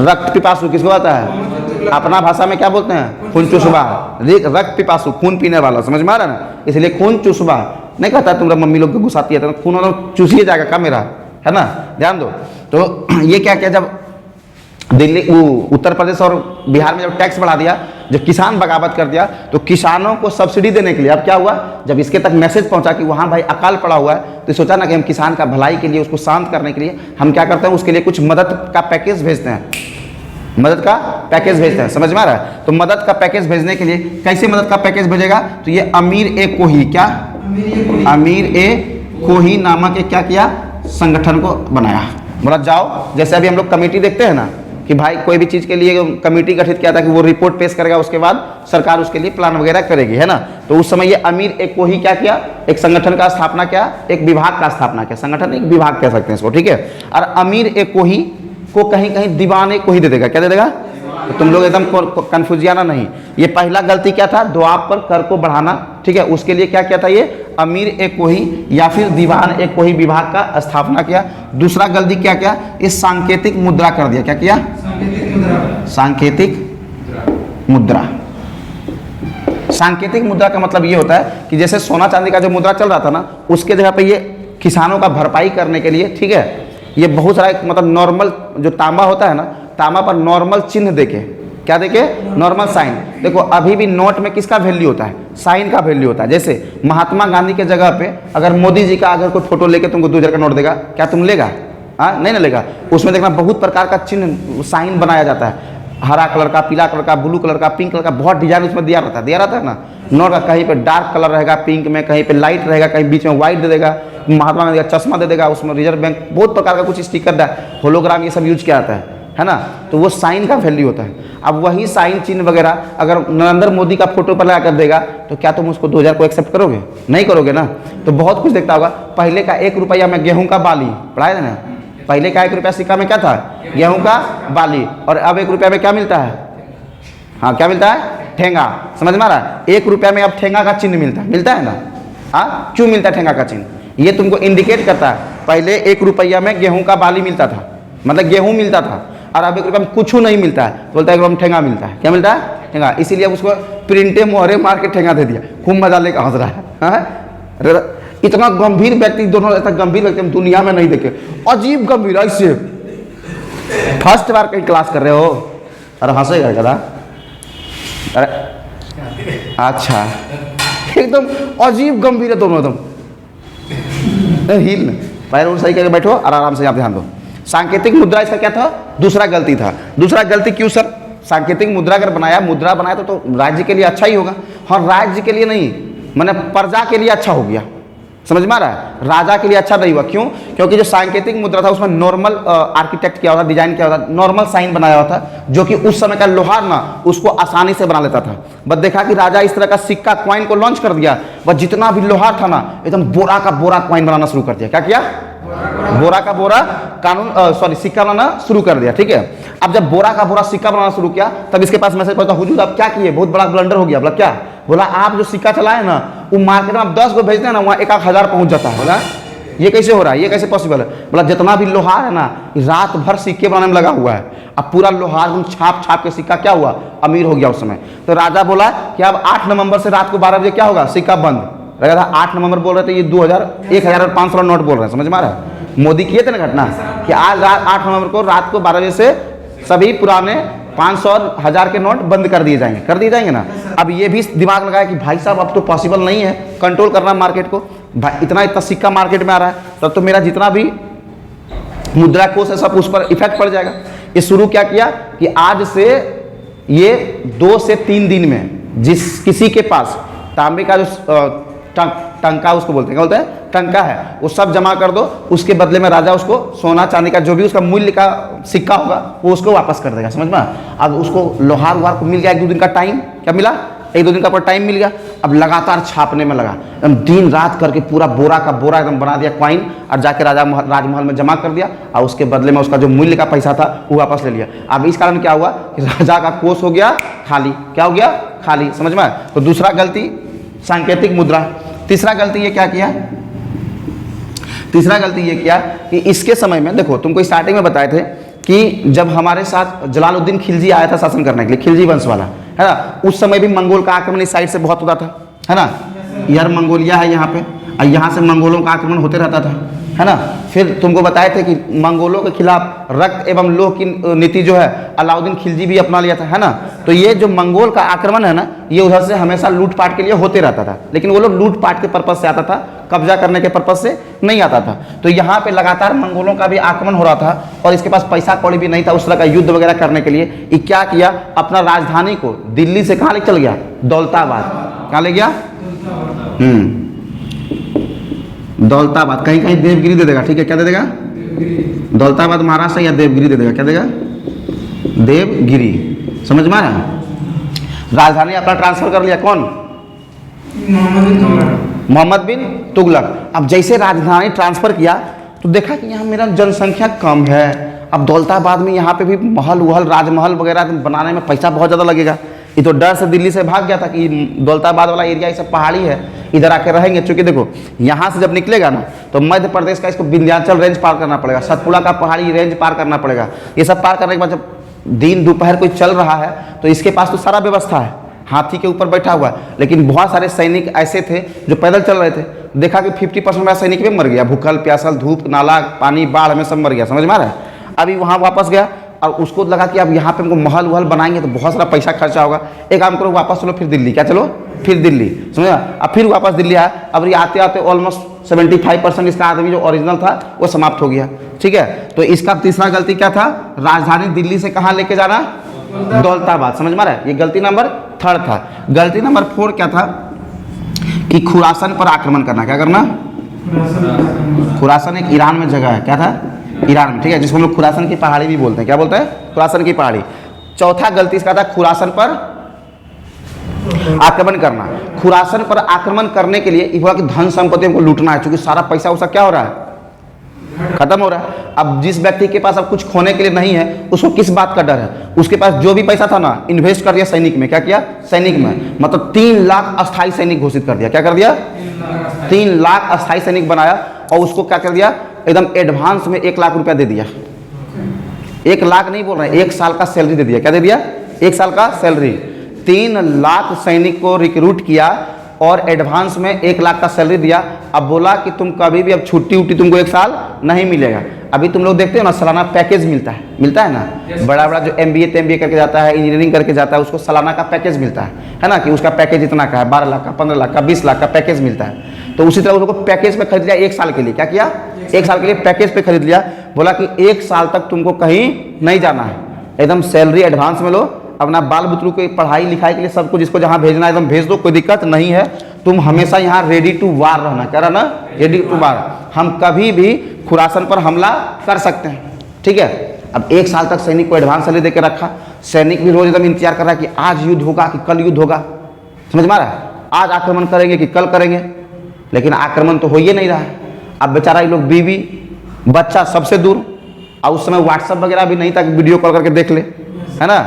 रक्त पिपासु किसको बताता है, अपना भाषा में क्या बोलते हैं, खून चुसवा। रक्त पिपासु, खून पीने वाला, समझ में आ रहा है ना। इसलिए खून चुसवा नहीं कहता तुम्हारा मम्मी लोग को गुस्साती है तो खून चूसिए जाएगा का मेरा, है ना, ध्यान दो। तो ये क्या किया, जब दिल्ली उत्तर प्रदेश और बिहार में जब टैक्स बढ़ा दिया, जब किसान बगावत कर दिया, तो किसानों को सब्सिडी देने के लिए अब क्या हुआ, जब इसके तक मैसेज पहुंचा कि वहाँ भाई अकाल पड़ा हुआ है, तो सोचा ना कि हम किसान का भलाई के लिए, उसको शांत करने के लिए हम क्या करते हैं, उसके लिए कुछ मदद का पैकेज भेजते हैं। मदद का पैकेज भेजते हैं, समझ में आ रहा है। तो मदद का पैकेज भेजने के लिए कैसे मदद का पैकेज भेजेगा, तो ये अमीर ए कोही, क्या अमीर ए कोही नामक एक क्या किया, संगठन को बनाया। बोला जाओ, जैसे अभी हम लोग कमेटी देखते हैं ना कि भाई कोई भी चीज़ के लिए कमेटी गठित किया था कि वो रिपोर्ट पेश करेगा, उसके बाद सरकार उसके लिए प्लान वगैरह करेगी, है ना। तो उस समय ये अमीर एक कोही क्या किया, एक संगठन का स्थापना किया, एक विभाग का स्थापना किया। संगठन एक विभाग कह सकते हैं इसको, ठीक है। और अमीर एक कोही को कहीं कहीं दीवान एक कोही दे देगा। क्या दे देगा, तो तुम लोग एकदम कन्फ्यूजियाना नहीं। ये पहला गलती क्या था, दुआब पर कर को बढ़ाना, ठीक है। उसके लिए क्या किया था, ये अमीर एक कोही या फिर दीवान एक कोही विभाग का स्थापना किया। दूसरा गलती क्या किया, इस सांकेतिक मुद्रा कर दिया। क्या किया, सांकेतिक मुद्रा। सांकेतिक मुद्रा का मतलब ये होता है कि जैसे सोना चांदी का जो मुद्रा चल रहा था ना, उसके जगह पे ये किसानों का भरपाई करने के लिए, ठीक है, ये बहुत सारा मतलब नॉर्मल जो तांबा होता है ना, तांबा पर नॉर्मल चिन्ह देके, क्या देके, नॉर्मल साइन। देखो अभी भी नोट में किसका वैल्यू होता है, साइन का वैल्यू होता है। जैसे महात्मा गांधी के जगह पे अगर मोदी जी का अगर कोई फोटो लेके तुमको 2000 का नोट देगा, क्या तुम लेगा? हाँ, नहीं ना लेगा। उसमें देखना बहुत प्रकार का चिन्ह साइन बनाया जाता है, हरा कलर का, पीला कलर का, ब्लू कलर का, पिंक कलर का, बहुत डिजाइन उसमें दिया रहता है ना नोट का। कहीं पे डार्क कलर रहेगा पिंक में, कहीं पे लाइट रहेगा, कहीं बीच में व्हाइट दे देगा, महात्मा गांधी का चश्मा दे देगा, उसमें रिजर्व बैंक, बहुत प्रकार का कुछ स्टिकर, होलोग्राम, ये सब यूज किया जाता है ना। तो वो साइन का वैल्यू होता है। अब वही साइन चिन्ह वगैरह अगर नरेंद्र मोदी का फोटो पर लगा कर देगा तो क्या तुम उसको 2000 को एक्सेप्ट करोगे? नहीं करोगे ना। तो बहुत कुछ देखता होगा। पहले का 1 रुपया में गेहूं का बाली पढ़ाया था ना, पहले का 1 रुपया सिक्का में क्या था? गेहूं का बाली। और अब 1 रुपया में क्या मिलता है? हाँ, क्या मिलता है? ठेंगा। समझ में आ रहा है? 1 रुपया में अब ठेंगा का चिन्ह मिलता है ना। हाँ, क्यों मिलता है ठेंगा का चिन्ह? ये तुमको इंडिकेट करता है। पहले 1 रुपया में गेहूं का बाली मिलता था, मतलब गेहूं मिलता था, और अब 1 रुपया में कुछ नहीं मिलता है, तो बोलता है 1 रुपया में ठेंगा मिलता है। क्या मिलता है? ठेंगा। इसीलिए उसको प्रिंटे मोहरे मार के ठेंगा दे दिया। खूब मजा लेकर हंस रहा है। हाँ? इतना गंभीर व्यक्ति, दोनों इतना गंभीर व्यक्ति हम दुनिया में नहीं देखे। अजीब गंभीर, ऐसे फर्स्ट बार कहीं क्लास कर रहे हो? अरे हंसेगा कदा? अरे अच्छा, एकदम अजीब गंभीर है दोनों, एकदम हिल। पैर और सही करके बैठो और आराम से आप ध्यान दो। सांकेतिक मुद्रा इसका क्या था? दूसरा गलती था। दूसरा गलती क्यों सर? सांकेतिक मुद्रा अगर मुद्रा बनाया तो राज्य के लिए अच्छा ही होगा। हाँ, राज्य के लिए नहीं, मैंने प्रजा के लिए अच्छा हो गया। समझ में आ रहा है? राजा के लिए अच्छा नहीं हुआ। क्यों? क्योंकि जो सांकेतिक मुद्रा था उसमें नॉर्मल आर्किटेक्ट किया हुआ था, डिजाइन किया हुआ था, नॉर्मल साइन बनाया हुआ था, जो कि उस समय का लोहार ना उसको आसानी से बना लेता था। बस देखा कि राजा इस तरह का सिक्का कॉइन को लॉन्च कर दिया, बस जितना भी लोहार था ना एकदम बोरा का बोरा कॉइन बनाना शुरू कर दिया। क्या किया? बोरा का बोरा सिक्का बनाना शुरू कर दिया। ठीक है, अब जब बोरा का बोरा सिक्का बनाना शुरू किया तब इसके पास मैसेज पहुंचा, हुजूर आप क्या किए, बहुत बड़ा ब्लंडर हो गया। बोला क्या? बोला आप जो सिक्का चलाए ना वो मार्केट में आप 10 को भेजते हैं ना, वहाँ 1,000 पहुंच जाता है। बोला ये कैसे हो रहा है, ये कैसे पॉसिबल है? बोला जितना भी लोहार है ना रात भर सिक्के बनाने में लगा हुआ है, अब पूरा लोहार छाप छाप के सिक्का क्या हुआ, अमीर हो गया उस समय। तो राजा बोला कि अब 8 नवंबर से रात को 12 बजे क्या होगा, सिक्का बंद रहेगा था। 8 नवंबर बोल रहे थे, ये 1,500 नोट बोल रहे हैं। समझ में आ रहा है? मोदी किए थे ना घटना कि आज 8 नवंबर को रात को 12 बजे से सभी पुराने 500 और 1000 के नोट बंद कर दिए जाएंगे ना। अब ये भी दिमाग लगाया कि भाई साहब अब तो पॉसिबल नहीं है कंट्रोल करना मार्केट को, भाई इतना सिक्का मार्केट में आ रहा है, तब तो मेरा जितना भी मुद्रा कोष है सब उस पर इफेक्ट पड़ जाएगा। ये शुरू क्या किया कि आज से ये 2 से 3 दिन में जिस किसी के पास तांबे का जो टंका उसको बोलते हैं टंका है, वो सब जमा कर दो, उसके बदले में राजा उसको सोना चांदी का जो भी उसका मूल्य का सिक्का होगा वो उसको वापस कर देगा। समझ में? अब उसको लोहार वहार को मिल गया 1-2 दिन का टाइम। क्या मिला? 1-2 दिन का टाइम मिल गया। अब लगातार छापने में लगा, एकदम दिन रात करके पूरा बोरा का बोरा एकदम बना दिया कॉइन, और जाके राजमहल में जमा कर दिया, और उसके बदले में उसका जो मूल्य का पैसा था वो वापस ले लिया। अब इस कारण क्या हुआ कि राजा का कोष हो गया खाली। क्या हो गया? खाली। समझ में? तो दूसरा गलती सांकेतिक मुद्रा। तीसरा गलती ये क्या किया? तीसरा गलती ये किया कि इसके समय में देखो, तुमको स्टार्टिंग में बताए थे कि जब हमारे साथ जलालुद्दीन खिलजी आया था शासन करने के लिए, खिलजी वंश वाला है ना, उस समय भी मंगोल का आक्रमण इस साइड से बहुत होता था, है ना। यार मंगोलिया है यहाँ पे, और यहाँ से मंगोलों का आक्रमण होते रहता था, है ना। फिर तुमको बताए थे कि मंगोलों के खिलाफ रक्त एवं लोह की नीति जो है अलाउद्दीन खिलजी भी अपना लिया था, है ना। तो ये जो मंगोल का आक्रमण है ना, ये उधर से हमेशा लूटपाट के लिए होते रहता था, लेकिन वो लोग लूटपाट के पर्पज से आता था, कब्जा करने के पर्पज से नहीं आता था। तो यहाँ पे लगातार मंगोलों का भी आक्रमण हो रहा था, और इसके पास पैसा कौड़ी भी नहीं था उस तरह का युद्ध वगैरह करने के लिए। ये क्या किया, अपना राजधानी को दिल्ली से कहाँ ले चल गया, दौलताबाद। कहाँ ले गया? दौलताबाद। कहीं कहीं देवगिरी दे देगा, ठीक है, क्या दे देगा? दौलताबाद महाराष्ट्र या देवगिरी दे देगा, क्या देगा? देवगिरी। समझ में आया? राजधानी अपना ट्रांसफर कर लिया, कौन? मोहम्मद बिन तुगलक। अब जैसे राजधानी ट्रांसफर किया तो देखा कि यहाँ मेरा जनसंख्या कम है, अब दौलताबाद में यहाँ पे भी महल वहल राजमहल वगैरह बनाने में पैसा बहुत ज़्यादा लगेगा। ये तो डर से दिल्ली से भाग गया था कि दौलताबाद वाला एरिया ये सब पहाड़ी है, इधर आके रहेंगे। चूँकि देखो यहाँ से जब निकलेगा ना तो मध्य प्रदेश का इसको विंध्याचल रेंज पार करना पड़ेगा, सतपुड़ा का पहाड़ी रेंज पार करना पड़ेगा। ये सब पार करने के बाद जब दिन दोपहर कोई चल रहा है तो इसके पास तो सारा व्यवस्था हाथी के ऊपर बैठा हुआ, लेकिन बहुत सारे सैनिक ऐसे थे जो पैदल चल रहे थे। देखा कि 50% मेरा सैनिक भी मर गया, भूखल प्यासल, धूप, नाला, पानी, बाढ़ में सब मर गया, समझ में आ रहा है। अभी वहाँ वापस गया और उसको लगा कि अब यहाँ पे हमको महल वहल बनाएंगे तो बहुत सारा पैसा खर्चा होगा, एक काम करो वापस चलो फिर दिल्ली। क्या चलो फिर दिल्ली, समझा। अब फिर वापस दिल्ली आया। अब ये आते आते ऑलमोस्ट 75% इसका आदमी जो ओरिजिनल था वो समाप्त हो गया, ठीक है। तो इसका तीसरा गलती क्या था, राजधानी दिल्ली से कहाँ लेके जाना, दौलताबाद, समझ में आ रहा है। ये गलती नंबर 3 था। गलती नंबर 4 क्या था कि खुरासन पर आक्रमण करना। क्या करना, खुरासन एक ईरान में जगह है, क्या था, ईरान में, ठीक है, जिसको हम लोग खुरासन की पहाड़ी भी बोलते हैं। क्या बोलते हैं, खुरासन की पहाड़ी। चौथा गलती इसका था खुरासन पर आक्रमण करना। खुरासन पर आक्रमण करने के लिए हुआ कि धन संपत्ति को लूटना है, क्योंकि सारा पैसा उसा क्या हो रहा है, खत्म हो रहा है। अब जिस व्यक्ति के पास अब कुछ खोने के लिए नहीं है उसको किस बात का डर है, उसके पास जो भी पैसा था ना इन्वेस्ट कर दिया सैनिक में। क्या किया, सैनिक में, मतलब 3 लाख अस्थायी सैनिक घोषित कर दिया। क्या कर दिया, 3 लाख अस्थायी सैनिक बनाया और उसको क्या कर दिया, एकदम एडवांस में 1 लाख रुपया दे दिया। 1 लाख नहीं बोल रहे, 1 साल का सैलरी दे दिया। क्या दे दिया, 1 साल का सैलरी। 3 लाख सैनिक को रिक्रूट किया और एडवांस में 1 लाख का सैलरी दिया। अब बोला कि तुम कभी भी अब छुट्टी उट्टी तुमको 1 साल नहीं मिलेगा। अभी तुम लोग देखते हो ना सालाना पैकेज मिलता है ना, बड़ा बड़ा जो MBA करके जाता है, इंजीनियरिंग करके जाता है, उसको सालाना का पैकेज मिलता है ना, कि उसका पैकेज इतना का है, 12 लाख का, 15 लाख का, 20 लाख का पैकेज मिलता है। तो उसी तरह उसको पैकेज पे खरीद लिया 1 साल के लिए। क्या किया, 1 साल के लिए पैकेज पे खरीद लिया। बोला कि 1 साल तक तुमको कहीं नहीं जाना है, एकदम सैलरी एडवांस में लो, अपना बाल बुतरू की पढ़ाई लिखाई के लिए सबको जिसको जहाँ भेजना है एकदम भेज दो, कोई दिक्कत नहीं है। तुम हमेशा यहाँ रेडी टू वार रहना। क्या रहना, रेडी टू वार। हम कभी भी खुरासन पर हमला कर सकते हैं, ठीक है। अब 1 साल तक सैनिक को एडवांस सैलरी देकर रखा। सैनिक भी रोज एकदम इंतजार कर रहा है कि आज युद्ध होगा कि कल युद्ध होगा, समझ में आ रहा है, आज आक्रमण करेंगे कि कल करेंगे। लेकिन आक्रमण तो हो ही नहीं रहा है। अब बेचारा ये लोग बीवी बच्चा सबसे दूर, और उस समय व्हाट्सएप वगैरह भी नहीं था कि वीडियो कॉल करके देख ले, है ना,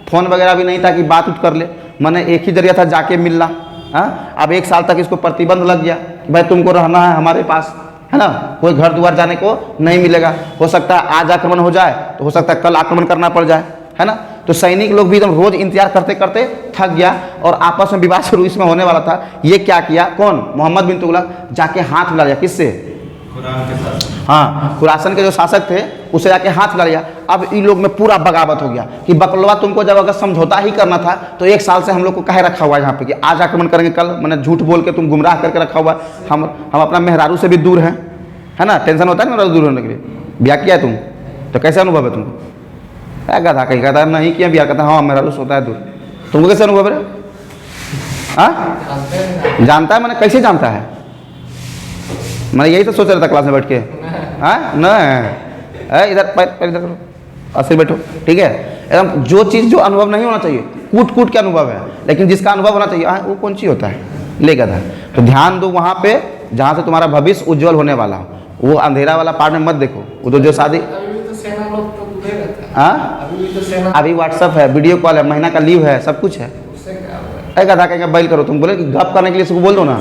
फोन वगैरह भी नहीं था कि बात उठ कर ले, मैंने एक ही जरिया था जाके मिलना। हाँ, अब 1 साल तक इसको प्रतिबंध लग गया कि भाई तुमको रहना है हमारे पास, है ना, कोई घर द्वार जाने को नहीं मिलेगा। हो सकता है आज आक्रमण हो जाए तो हो सकता है कल आक्रमण करना पड़ जाए, है ना। तो सैनिक लोग भी एकदम रोज इंतजार करते करते थक गया और आपस में विवाद शुरू इसमें होने वाला था। ये क्या किया, कौन, मोहम्मद बिन तुगलक जाके हाथ मिला लिया, किससे, हाँ, खुरासन के जो शासक थे उसे जाके हाथ मिला लिया। अब इन लोग में पूरा बगावत हो गया कि बकलवा तुमको जब अगर समझौता ही करना था तो 1 साल से हम लोग को काहे रखा हुआ है यहाँ पे कि आज आक्रमण करेंगे कल, मैंने झूठ बोल के तुम गुमराह करके रखा हुआ है। हम अपना मेहरारू से भी दूर हैं, है ना, टेंशन होता है ना मेहरारू दूर होने के लिए। ब्याह किया है तुम तो कैसे अनुभव है तुमको, क्या कहता, कहीं कहता नहीं किया ब्याह, कहता हाँ मेहरारू से होता है दूर। तुमको कैसे अनुभव है, हाँ, जानता है, मैंने कैसे जानता है, मैं यही तो सोच रहा था क्लास में बैठ के। हाँ न, इधर पैर इधर करो, ऐसे बैठो, ठीक है। एकदम जो चीज़ जो अनुभव नहीं होना चाहिए, कूट कूट के अनुभव है, लेकिन जिसका अनुभव होना चाहिए वो कौन सी होता है, लेगा था। तो ध्यान दो वहाँ पे जहाँ से तुम्हारा भविष्य उज्जवल होने वाला हो, वो अंधेरा वाला पार्ट में मत देखो। वो तो जो शादी, हाँ, अभी व्हाट्सअप है, वीडियो कॉल है, महीना का लीव है, सब कुछ है। गधा कहेंगे बैल करो, तुम बोले कि गप करने के लिए इसको बोल दो ना,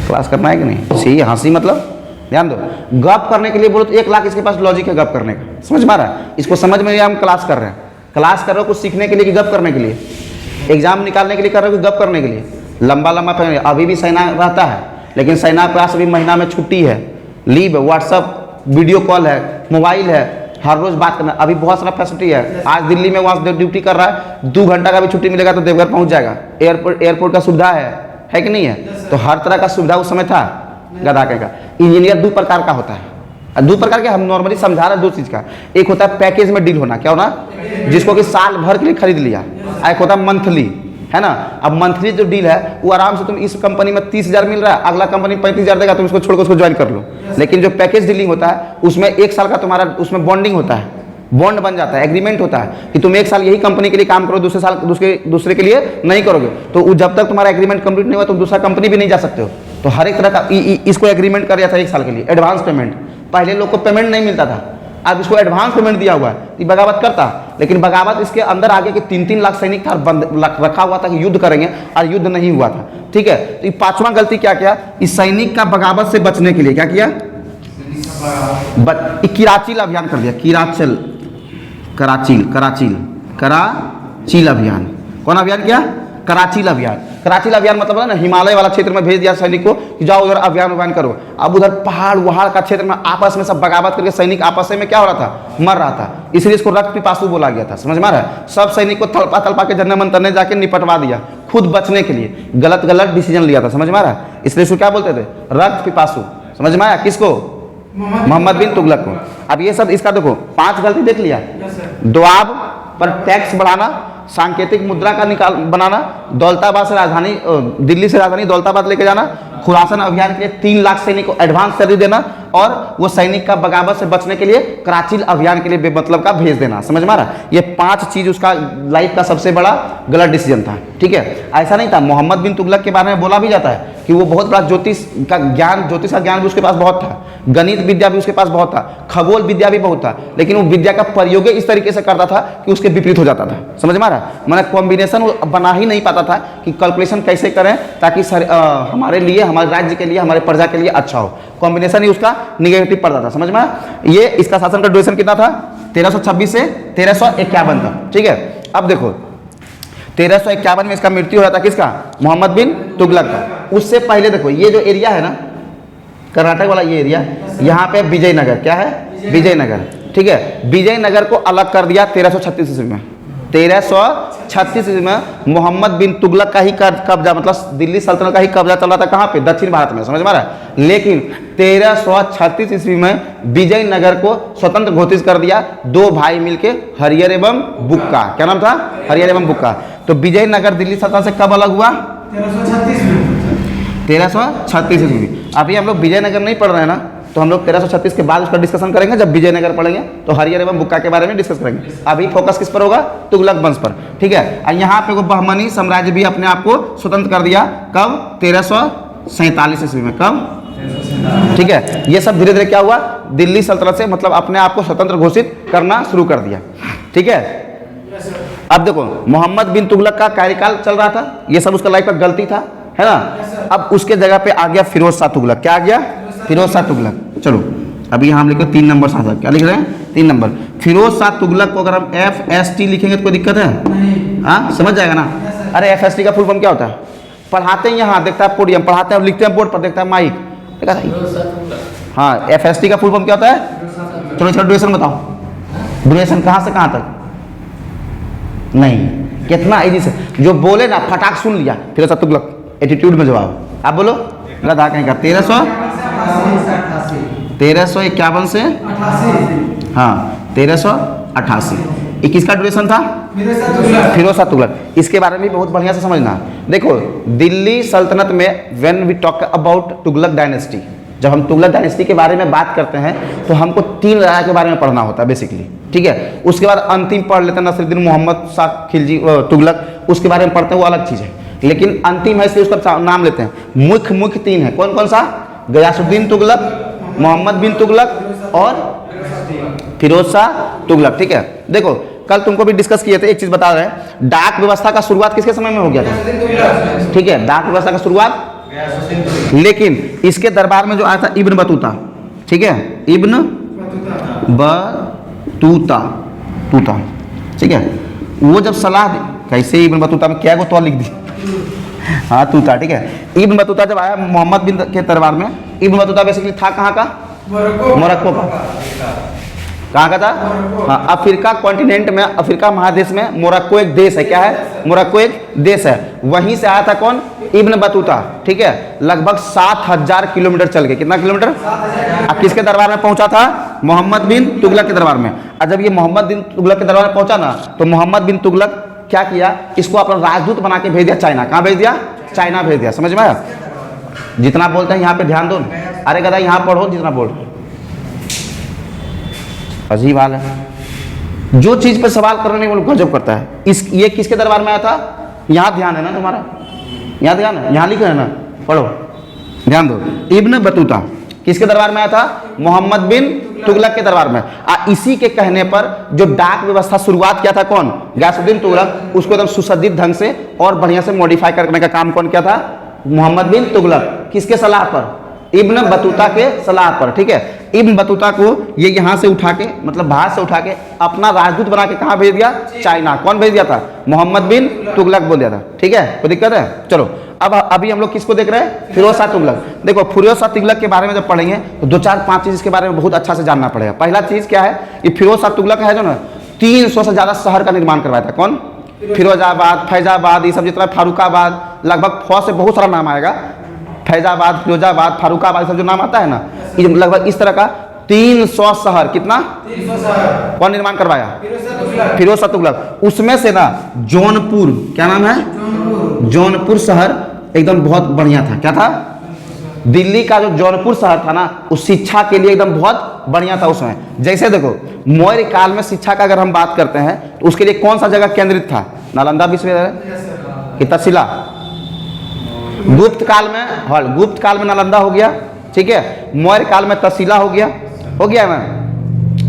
क्लास करना है कि नहीं, सही हंसी, मतलब ध्यान दो, गप करने के लिए बोलो तो 1 लाख इसके पास लॉजिक है गप करने का, समझ में आ रहा है। इसको समझ में हम क्लास कर रहे हैं, क्लास कर रहे हो कुछ सीखने के लिए कि गप करने के लिए, एग्जाम निकालने के लिए कर रहे हो कि गप करने के लिए, लंबा लंबा पहले। अभी भी सेना रहता है, लेकिन सेना के पास अभी महीना में छुट्टी है, लीव है, व्हाट्सअप वीडियो कॉल है, मोबाइल है, हर रोज बात करना। अभी बहुत सारा फैसिलिटी है। आज दिल्ली में वहाँ ड्यूटी कर रहा है, 2 घंटा का भी छुट्टी मिलेगा तो देवघर पहुँच जाएगा। एयरपोर्ट का सुविधा है कि नहीं है, तो हर तरह का सुविधा उस समय था। गधा का इंजीनियर 2 प्रकार का होता है, 2 प्रकार के हम नॉर्मली समझा रहे हैं 2 चीज़ का। एक होता है पैकेज में डील होना, क्या होना, जिसको कि साल भर के लिए खरीद लिया। एक होता है मंथली, है ना। अब मंथली जो डील है वो आराम से तुम इस कंपनी में 30,000 मिल रहा है, अगला कंपनी 35,000 देगा, तुम इसको छोड़ कर उसको ज्वाइन कर लो। लेकिन जो पैकेज डीलिंग होता है उसमें 1 साल का तुम्हारा उसमें बॉन्डिंग होता है, बॉन्ड बन जाता है, एग्रीमेंट होता है कि तुम 1 साल यही कंपनी के लिए काम करो, दूसरे साल दूसरे के लिए नहीं करोगे। तो जब तक तुम्हारा एग्रीमेंट कंप्लीट नहीं हुआ तुम दूसरा कंपनी भी नहीं जा सकते हो। तो हर एक तरह का इसको एग्रीमेंट कर दिया था 1 साल के लिए, एडवांस पेमेंट। पहले लोग को पेमेंट नहीं मिलता था, अब इसको एडवांस पेमेंट दिया हुआ है। ये बगावत करता, लेकिन बगावत इसके अंदर आगे के 3-3 लाख सैनिक था, रखा हुआ था कि युद्ध करेंगे, और युद्ध नहीं हुआ था, ठीक है। तो ये 5वां गलती क्या किया, इस सैनिक का बगावत से बचने के लिए क्या किया, किराचिल अभियान कर दिया। कराचील अभियान, कौन अभियान किया? कराचील अभियान। कराचील अभियान मतलब है ना हिमालय वाला क्षेत्र में भेज दिया सैनिक को कि जाओ उधर अभियान करो। अब उधर पहाड़ वहाड़ का क्षेत्र में आपस में सब बगावत करके सैनिक आपस में क्या हो रहा था? मर रहा था। इसलिए इसको रक्त पिपासु बोला गया था। समझ में आ रहा है? सब सैनिक को तलपा तलपा के जन्नत मंतर ने जाके निपटवा दिया खुद बचने के लिए। गलत डिसीजन लिया था। समझ में आ रहा है? इसलिए इसको क्या बोलते थे? रक्त पिपासु। समझ में आया? किसको? मोहम्मद बिन तुगलक को। अब ये सब इसका देखो 5 गलती देख लिया। दोआब पर टैक्स बढ़ाना, सांकेतिक मुद्रा का बनाना, दौलताबाद से राजधानी दिल्ली से राजधानी दौलताबाद लेके जाना, खुरासान अभियान के लिए 3 लाख सैनिक को एडवांस सैलरी देना और वो सैनिक का बगावत से बचने के लिए कराचील अभियान के लिए बेमतलब का भेज देना। समझ में आ रहा है? ये 5 चीज उसका लाइफ का सबसे बड़ा गलत डिसीजन था। ठीक है, ऐसा नहीं था। मोहम्मद बिन तुगलक के बारे में बोला भी जाता है कि वो बहुत बड़ा ज्योतिष का ज्ञान भी उसके पास बहुत था, गणित विद्या भी उसके पास बहुत था, खगोल विद्या भी बहुत था, लेकिन वो विद्या का प्रयोग इस तरीके से करता था कि उसके विपरीत हो जाता था। समझ में आ रहा है? मैंने कॉम्बिनेशन वो बना ही नहीं पाता था कि कैलकुलेशन कैसे करें ताकि हमारे लिए, हमारे राज्य के लिए, हमारे प्रजा के लिए अच्छा हो। कॉम्बिनेशन ही उसका निगेटिव पड़ता था। समझ में आया? ये इसका शासन का ड्यूरेशन कितना था? 1326 से 1351 तक। ठीक है, अब देखो 1351 में इसका मृत्यु हो जाता है। किसका? मोहम्मद बिन तुगलक का। उससे पहले देखो ये जो एरिया है ना कर्नाटक वाला, ये एरिया यहाँ पे विजयनगर, क्या है? विजयनगर। ठीक है, विजयनगर को अलग कर दिया 1336 ईस्वी में। 1336 ईस्वी में मोहम्मद बिन तुगलक का ही कब्जा, मतलब दिल्ली सल्तनत का ही कब्जा चल रहा था। कहाँ पे? दक्षिण भारत में। समझ में आ रहा है? लेकिन 1336 ईस्वी में विजयनगर को स्वतंत्र घोषित कर दिया 2 भाई मिलके, हरियर एवं बुक्का। क्या नाम था? हरियर एवं बुक्का। तो विजयनगर दिल्ली सल्तनत से कब अलग हुआ? 1336 ईस्वी। अभी हम लोग विजयनगर नहीं पढ़ रहे हैं ना, तो हम लोग 1336 के बाद उसका डिस्कशन करेंगे। जब विजयनगर पढ़ेंगे तो हरियर एवं बुक्का के बारे में डिस्कस करेंगे। अभी फोकस किस पर होगा? तुगलक वंश पर। ठीक है, और यहाँ पे वो बहमनी साम्राज्य भी अपने आप को स्वतंत्र कर दिया। कब? 1347 ईस्वी में। कब? ठीक है, ये सब धीरे धीरे क्या हुआ? दिल्ली सल्तनत से मतलब अपने आप को स्वतंत्र घोषित करना शुरू कर दिया। ठीक है, अब देखो मोहम्मद बिन तुगलक का कार्यकाल चल रहा था, ये सब उसका लाइफ का गलती था, है ना। अब उसके जगह पे आ गया फिरोज शाह तुगलक। क्या आ गया? फिरोज शाह तुगलक। चलो अभी यहाँ हम लिखे 3 नंबर साथ। क्या लिख रहे हैं? 3 नंबर। फिरोज शाह तुगलक को अगर हम FST लिखेंगे तो कोई दिक्कत है? हाँ, समझ जाएगा ना। अरे FST का फुल फॉर्म क्या होता है? पढ़ाते हैं यहाँ, देखता है पोडियम, पढ़ाते हैं लिखते हैं बोर्ड पर, देखता है माइक। हाँ, FST का फुल फॉर्म क्या होता है? चलो इसका ड्यूरेशन बताओ। ड्यूरेशन कहाँ से कहाँ तक? नहीं, कितना इजी से जो बोले ना फटाक सुन लिया। फिरोज शाह तुगलक एटीट्यूड में जवाब। आप बोलो गधा कहीं का। 1351 से हाँ 1388। ये किसका ड्यूरेशन था? फिरोज शाह तुगलक। इसके बारे में भी बहुत बढ़िया से समझना। देखो दिल्ली सल्तनत में when we talk about Tughlaq dynasty, जब हम तुगलक डायनेस्टी के बारे में बात करते हैं तो हमको 3 राजा के बारे में पढ़ना होता है बेसिकली। ठीक है, उसके बाद अंतिम पढ़ लेते हैं नसीरुद्दीन मोहम्मद शाह खिलजी तुगलक, उसके बारे में पढ़ते हैं, वो अलग चीज़ है। लेकिन अंतिम है इसलिए उसका नाम लेते हैं। मुख्य 3 है। कौन कौन सा? गयासुद्दीन तुगलक, मोहम्मद बिन तुगलक और फिरोज शाह तुगलक। ठीक है, देखो कल तुमको भी डिस्कस किए थे, एक चीज बता रहे हैं। डाक व्यवस्था का शुरुआत किसके समय में हो गया था? ठीक है, डाक व्यवस्था का शुरुआत, लेकिन इसके दरबार में जो आया था इब्न बतूता। ठीक है, इब्न बतूता। ठीक है, वो जब सलाह दी, कैसे इब्न बतूता में क्या तो लिख दी, हाँ तूता। ठीक है, इब्न बतूता जब आया मोहम्मद बिन के दरबार में, इब्न बतूता बेसिकली था कहाँ का? मोरक्को का। कहाँ का था? हाँ, अफ्रीका कॉन्टिनेंट में, अफ्रीका महादेश में मोरक्को एक देश है। क्या है? मोरक्को एक देश है। वहीं से आया था कौन? Ibn Battuta. ठीक है, लगभग 7000 किलोमीटर चल के। कितना किलोमीटर? अब किसके दरबार में पहुंचा था? मोहम्मद बिन तुगलक के दरबार में। और जब ये मोहम्मद बिन तुगलक के दरबार में पहुंचा ना, तो मोहम्मद बिन तुगलक क्या किया? इसको अपना राजदूत बना के भेज दिया चाइना। कहाँ भेज दिया? चाइना भेज दिया। समझ में आया? जितना बोलते हैं यहाँ पे ध्यान दो। अरे गधा यहाँ पढ़ो जितना बोल रहे। अजीब हाल है, जो चीज पे सवाल करने में गजब करता है। ये किसके दरबार में आया था? यहाँ ध्यान है ना तुम्हारा? यहाँ ध्यान है, यहाँ लिखा है ना, पढ़ो ध्यान दो। इब्न बतूता किसके दरबार में आया था? मोहम्मद बिन तुगलक के दरबार में। इसी के कहने पर जो डाक व्यवस्था शुरुआत किया था कौन? गयासुद्दीन तुगलक। उसको एकदम सुसज्जित ढंग से और बढ़िया से मॉडिफाई करने का काम कौन किया था? मोहम्मद बिन तुगलक। किसके सलाह पर? इब्न बतूता के सलाह पर। ठीक है, इब्न बतूता को ये यहाँ से उठा के, मतलब भारत से उठा के अपना राजदूत बना के कहाँ भेज दिया? चाइना। कौन भेज दिया था? मोहम्मद बिन तुगलक बोल दिया था। ठीक है, कोई दिक्कत है? चलो अब अभी हम लोग किसको देख रहे हैं? फिरोज शाह तुगलक। देखो फिरोज शाह तुगलक के बारे में जब पढ़ेंगे तो 2-4-5 चीज इसके बारे में बहुत अच्छा से जानना पड़ेगा। पहला चीज क्या है? ये फिरोज शाह तुगलक है जो ना 300 से ज्यादा शहर का निर्माण करवाया था। कौन? फिरोजाबाद, फैजाबाद, ये सब जितना फारुखाबाद, लगभग फौज से बहुत सारा नाम आएगा। फैजाबाद, फिरोजाबाद, फारुखाबाद, सब जो नाम आता है ना, ये लगभग इस तरह का 300 शहर। कितना? 300 शहर कौन निर्माण करवाया? फिरोज शाह तुगलक। फिरोज शाह तुगलक। उसमें से ना जौनपुर, क्या नाम है? जौनपुर शहर एकदम बहुत बढ़िया था। क्या था? दिल्ली का जो जौनपुर शहर था ना, उस शिक्षा के लिए एकदम बहुत बढ़िया था उसमें। जैसे देखो मौर्य काल में शिक्षा का अगर हम बात करते हैं तो उसके लिए कौन सा जगह केंद्रित था? नालंदा विश्वविद्यालय कि तक्षशिला? गुप्त काल में, हाँ गुप्त काल में नालंदा हो गया, ठीक है। मौर्य काल में तक्षशिला हो गया ना,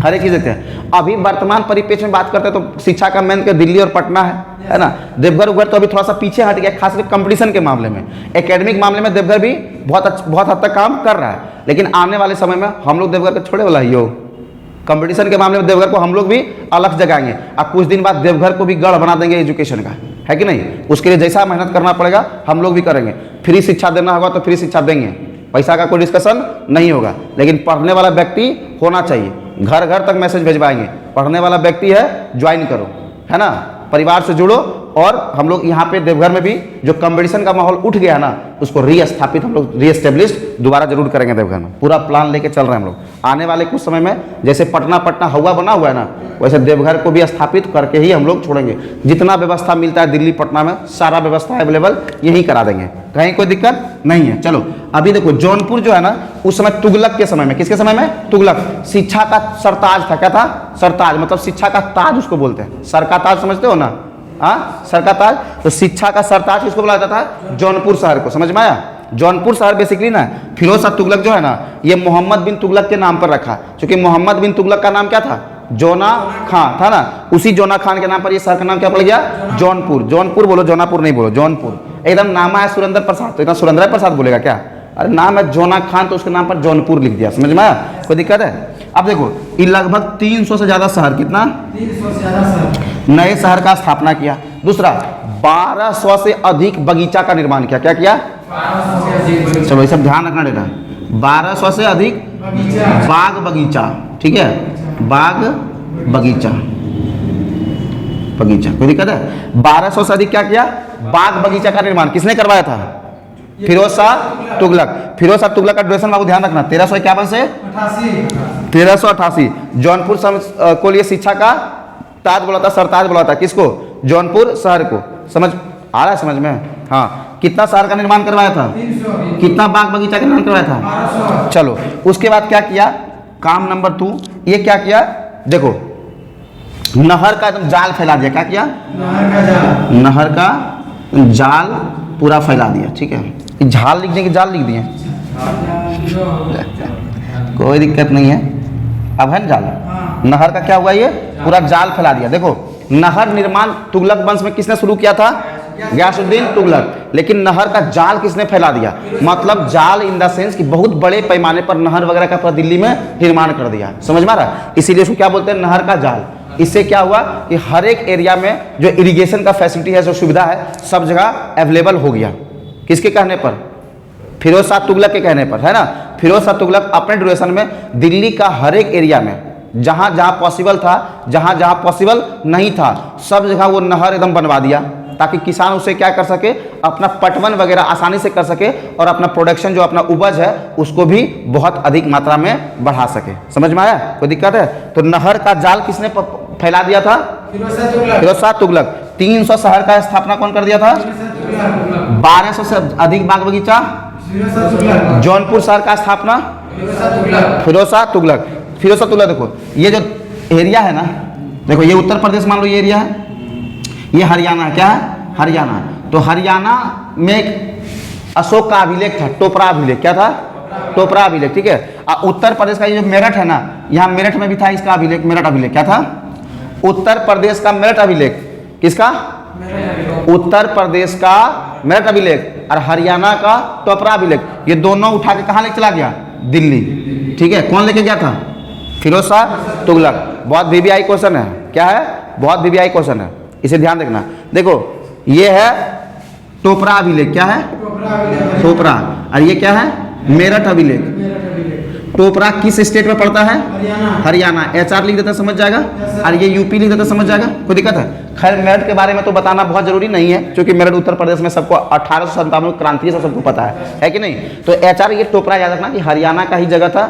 हर एक चीज देते हैं। अभी वर्तमान परिप्रेक्ष्य में बात करते हैं तो शिक्षा का मेन के दिल्ली और पटना है ना। देवघर उघर तो अभी थोड़ा सा पीछे हट गया, खासकर कंपटीशन के मामले में। एकेडमिक मामले में देवघर भी बहुत हद तक काम कर रहा है, लेकिन आने वाले समय में हम लोग देवघर को छोड़े वाला ही हो। कंपटीशन के मामले में देवघर को हम लोग भी अलग जगाएंगे और कुछ दिन बाद देवघर को भी गढ़ बना देंगे एजुकेशन का, है कि नहीं? उसके लिए जैसा मेहनत करना पड़ेगा हम लोग भी करेंगे। फ्री शिक्षा देना होगा तो फ्री शिक्षा देंगे, पैसा का कोई डिस्कशन नहीं होगा, लेकिन पढ़ने वाला व्यक्ति होना चाहिए। घर घर तक मैसेज भेजवाएंगे, पढ़ने वाला व्यक्ति है ज्वाइन करो, है ना, परिवार से जुड़ो। और हम लोग यहाँ पे देवघर में भी जो कंपटीशन का माहौल उठ गया ना, उसको रीस्थापित हम लोग रीएस्टेब्लिश दोबारा जरूर करेंगे देवघर में। पूरा प्लान लेके चल रहे हैं हम लोग। आने वाले कुछ समय में जैसे पटना हवा बना हुआ है ना, वैसे देवघर को भी स्थापित करके ही हम लोग छोड़ेंगे। जितना व्यवस्था मिलता है दिल्ली पटना में, सारा व्यवस्था अवेलेबल यहीं करा देंगे, कहीं कोई दिक्कत नहीं है। चलो अभी देखो जौनपुर जो है ना, उस समय तुगलक के समय में, किसके समय में? तुगलक। शिक्षा का सरताज था। क्या था? सरताज, मतलब शिक्षा का ताज उसको बोलते हैं। सर का ताज समझते हो ना? हाँ, सर का ताज। तो शिक्षा का सरताज किसको बोला जाता था? जौनपुर शहर को। समझ में आया? जौनपुर शहर बेसिकली ना फिरोज शाह तुगलक जो है ना, ये मोहम्मद बिन तुगलक के नाम पर रखा, क्योंकि मोहम्मद बिन तुगलक का नाम क्या था? जोना खां था ना। उसी जोना खान के नाम पर ये शहर का नाम क्या पड़ गया? जौनपुर। जौनपुर बोलो, जौनापुर नहीं बोलो, जौनपुर। एकदम नाम है सुरेंद्र प्रसाद, तो इतना सुरेंद्र प्रसाद बोलेगा क्या? अरे नाम है जोना खान, तो उसके नाम पर जौनपुर लिख दिया। समझ में आया? कोई दिक्कत है? अब देखो ये लगभग 300 से ज्यादा शहर, कितना? 300 से ज्यादा शहर नए शहर का स्थापना किया। दूसरा 1200 से अधिक बगीचा का निर्माण किया। क्या किया? 1200 से अधिक चलो ये सब ध्यान रखना बेटा। 1200 से अधिक बाग बगीचा, ठीक है, बाग बगीचा, कोई दिक्कत है? 1200 से अधिक क्या किया? बाग बगीचा का निर्माण किसने करवाया था? फिरोज शाह तुगलक। फिरोज शाह तुगलक का ड्यूरेशन बाबू ध्यान रखना 1351 से 1388। जौनपुर को लिए शिक्षा का ताज बोला था, सरताज बोला था। किसको? जौनपुर शहर को। समझ आ रहा है? समझ में? हाँ। कितना शहर का निर्माण करवाया था? 300। कितना बाग बगीचा का निर्माण करवाया था? 1200। चलो उसके बाद क्या किया? काम नंबर 2, ये क्या किया? देखो नहर का एकदम जाल फैला दिया। क्या किया? नहर का जाल। नहर का जाल पूरा फैला दिया, ठीक है। झाल लिख देंगे, जाल लिख दिए, कोई दिक्कत नहीं है। अब है ना जाल। नहर का क्या हुआ? ये पूरा जाल फैला दिया। देखो नहर निर्माण तुगलक वंश में किसने शुरू किया था? गयासुद्दीन तुगलक। लेकिन नहर का जाल किसने फैला दिया? मतलब जाल इन द सेंस कि बहुत बड़े पैमाने पर नहर वगैरह का पूरा दिल्ली में निर्माण कर दिया। समझ में आ रहा है? इसीलिए उसको क्या बोलते हैं? नहर का जाल। इससे क्या हुआ कि हर एक एरिया में जो इरिगेशन का फैसिलिटी है, जो सुविधा है, सब जगह अवेलेबल हो गया। किसके कहने पर? फिरोज शाह तुगलक के कहने पर, है ना। फिरोज शाह तुगलक अपने ड्यूरेशन में दिल्ली का हर एक एरिया में जहाँ जहाँ पॉसिबल था, जहाँ जहाँ पॉसिबल नहीं था, सब जगह वो नहर एकदम बनवा दिया, ताकि किसान उसे क्या कर सके? अपना पटवन वगैरह आसानी से कर सके और अपना प्रोडक्शन जो अपना उपज है उसको भी बहुत अधिक मात्रा में बढ़ा सके। समझ में आया? कोई दिक्कत है? तो नहर का जाल किसने फैला दिया था? फिरोज शाह तुगलक। 300 शहर का स्थापना कौन कर दिया था? 1200 से अधिक बाग बगीचा। जौनपुर शहर का स्थापना फिरोज शाह तुगलक। फिरोज शाह तुगलक। देखो ये जो एरिया है ना, देखो ये उत्तर प्रदेश मान लो ये एरिया है, ये हरियाणा है। क्या है? हरियाणा। तो हरियाणा में एक अशोक का अभिलेख था, टोपरा अभिलेख। क्या था? टोपरा अभिलेख, ठीक है। और उत्तर प्रदेश का ये जो मेरठ है ना, यहाँ मेरठ में भी था इसका अभिलेख, मेरठ अभिलेख। क्या था? उत्तर प्रदेश का मेरठ अभिलेख। किसका? उत्तर प्रदेश का मेरठ अभिलेख और हरियाणा का टोपरा अभिलेख। ये दोनों उठा के कहाँ ले चला गया? दिल्ली। ठीक है, कौन लेके गया था? फिरोज शाह तुगलक। बहुत वीवीआई क्वेश्चन है, क्या है? बहुत वीवीआई क्वेश्चन है, इसे ध्यान रखना। देखो ये है टोपरा अभिलेख, क्या है? टोपरा। और ये क्या है? मेरठ अभिलेख। टोपरा किस स्टेट में पड़ता है? हरियाणा। HR लिख देता समझ जाएगा, और ये UP लिख देता समझ जाएगा, कोई दिक्कत है? खैर मेरठ के बारे में तो बताना बहुत जरूरी नहीं है, क्योंकि मेरठ उत्तर प्रदेश में सबको 1857 क्रांति से सबको पता है कि नहीं? तो HR ये टोपरा याद रखना कि हरियाणा का ही जगह था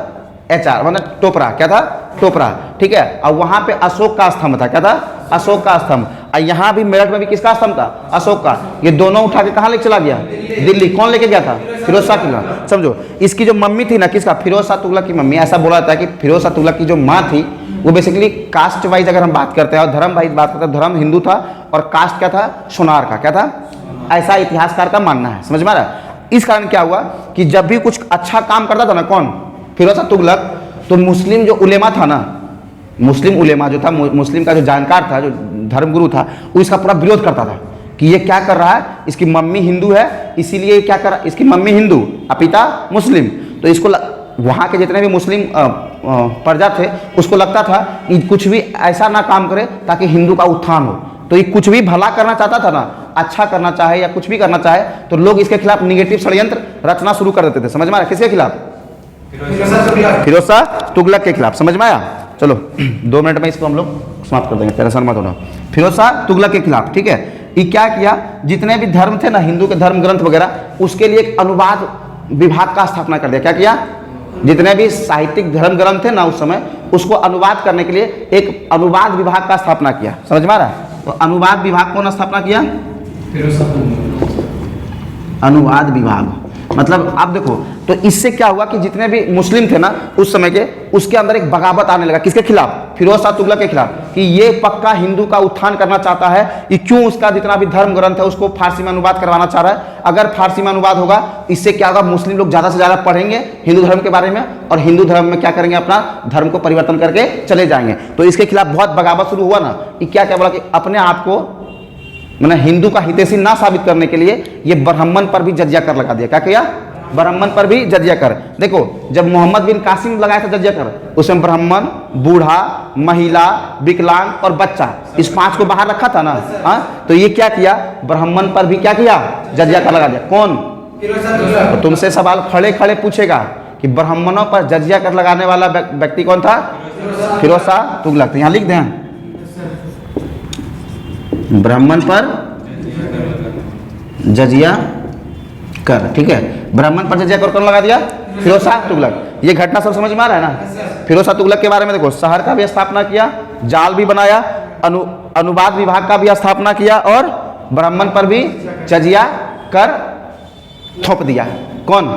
HR, मतलब टोपरा। क्या था? टोपरा, ठीक है। और वहां पे अशोक का स्तंभ था, क्या था? अशोक का स्तंभ। और यहाँ भी मेरठ में भी किसका स्तंभ था? अशोक का। ये दोनों उठा के कहाँ लेके चला गया? दिल्ली। कौन लेके गया था? फिरोज शाह तुगलक। समझो, इसकी जो मम्मी थी ना, किसका? फिरोज शाह तुगलक की मम्मी। ऐसा बोला जाता है कि फिरोज शाह तुगलक की जो माँ थी वो बेसिकली कास्ट वाइज अगर हम बात करते हैं और धर्म वाइज बात करते हैं, धर्म हिंदू था और कास्ट क्या था? सोनार का। क्या था? ऐसा इतिहासकार का मानना है, समझ में आ रहा है? इस कारण क्या हुआ कि जब भी कुछ अच्छा काम करता था ना, कौन? फिरोज शाह तुगलक, तो मुस्लिम जो उलेमा था ना, मुस्लिम उलेमा जो था, मुस्लिम का जो जानकार था, जो धर्मगुरु था, वो इसका पूरा विरोध करता था कि ये क्या कर रहा है, इसकी मम्मी हिंदू है इसीलिए क्या कर रहा है, इसकी मम्मी हिंदू और पिता मुस्लिम। तो इसको वहाँ के जितने भी मुस्लिम प्रजा थे उसको लगता था कि कुछ भी ऐसा ना काम करे ताकि हिंदू का उत्थान हो। तो ये कुछ भी भला करना चाहता था ना, अच्छा करना चाहे या कुछ भी करना चाहे, तो लोग इसके खिलाफ निगेटिव षड्यंत्र रचना शुरू कर देते थे। समझ में आया? किसके खिलाफ? फिरोज शाह तुगलक के खिलाफ। समझ में आया? चलो 2 मिनट में इसको हम लोग समाप्त कर देंगे, परेशान मत होना। फिरोज शाह तुगलक के खिलाफ, ठीक है। ये क्या किया? जितने भी धर्म थे ना, हिंदू के धर्म ग्रंथ वगैरह, उसके लिए एक अनुवाद विभाग का स्थापना कर दिया। क्या किया? जितने भी साहित्यिक धर्म ग्रंथ थे ना उस समय, उसको अनुवाद करने के लिए एक अनुवाद विभाग का स्थापना किया। समझ में आ रहा है? तो अनुवाद विभाग कौन स्थापना किया? अनुवाद विभाग। मतलब आप देखो, तो इससे क्या हुआ कि जितने भी मुस्लिम थे ना उस समय के, उसके अंदर एक बगावत आने लगा। किसके खिलाफ? फिरोज शाह तुगलक के खिलाफ, कि ये पक्का हिंदू का उत्थान करना चाहता है, ये क्यों उसका जितना भी धर्म ग्रंथ है उसको फारसी में अनुवाद करवाना चाह रहा है। अगर फारसी में अनुवाद होगा, इससे क्या होगा? मुस्लिम लोग ज्यादा से ज्यादा पढ़ेंगे हिंदू धर्म के बारे में, और हिंदू धर्म में क्या करेंगे? अपना धर्म को परिवर्तन करके चले जाएंगे। तो इसके खिलाफ बहुत बगावत शुरू हुआ ना। कि क्या क्या बोला कि अपने आप को मैंने हिंदू का हितैषी ना साबित करने के लिए ये ब्राह्मण पर भी जजिया कर लगा दिया। क्या किया? ब्राह्मण पर भी जजिया कर। देखो, जब मोहम्मद बिन कासिम लगाया था जजिया कर, उसमें ब्राह्मण, बूढ़ा, महिला, विकलांग और बच्चा, इस 5 को बाहर रखा था ना। हाँ, तो ये क्या किया? ब्राह्मण पर भी क्या किया? जजिया कर लगा दिया। कौन? तो तुमसे सवाल खड़े खड़े पूछेगा कि ब्राह्मणों पर जजिया कर लगाने वाला व्यक्ति कौन था? फिरोज शाह तुगलक। तो यहाँ लिख दें, ब्राह्मण पर जजिया कर, ठीक है। ब्राह्मण पर जजिया कर कौन लगा दिया? फिरोज शाह तुगलक। ये घटना सब समझ में आ रहा है ना? फिरोज शाह तुगलक के बारे में देखो, शहर का भी स्थापना किया, जाल भी बनाया, अनुवाद विभाग का भी स्थापना किया, और ब्राह्मण पर भी जजिया कर थोप दिया। कौन?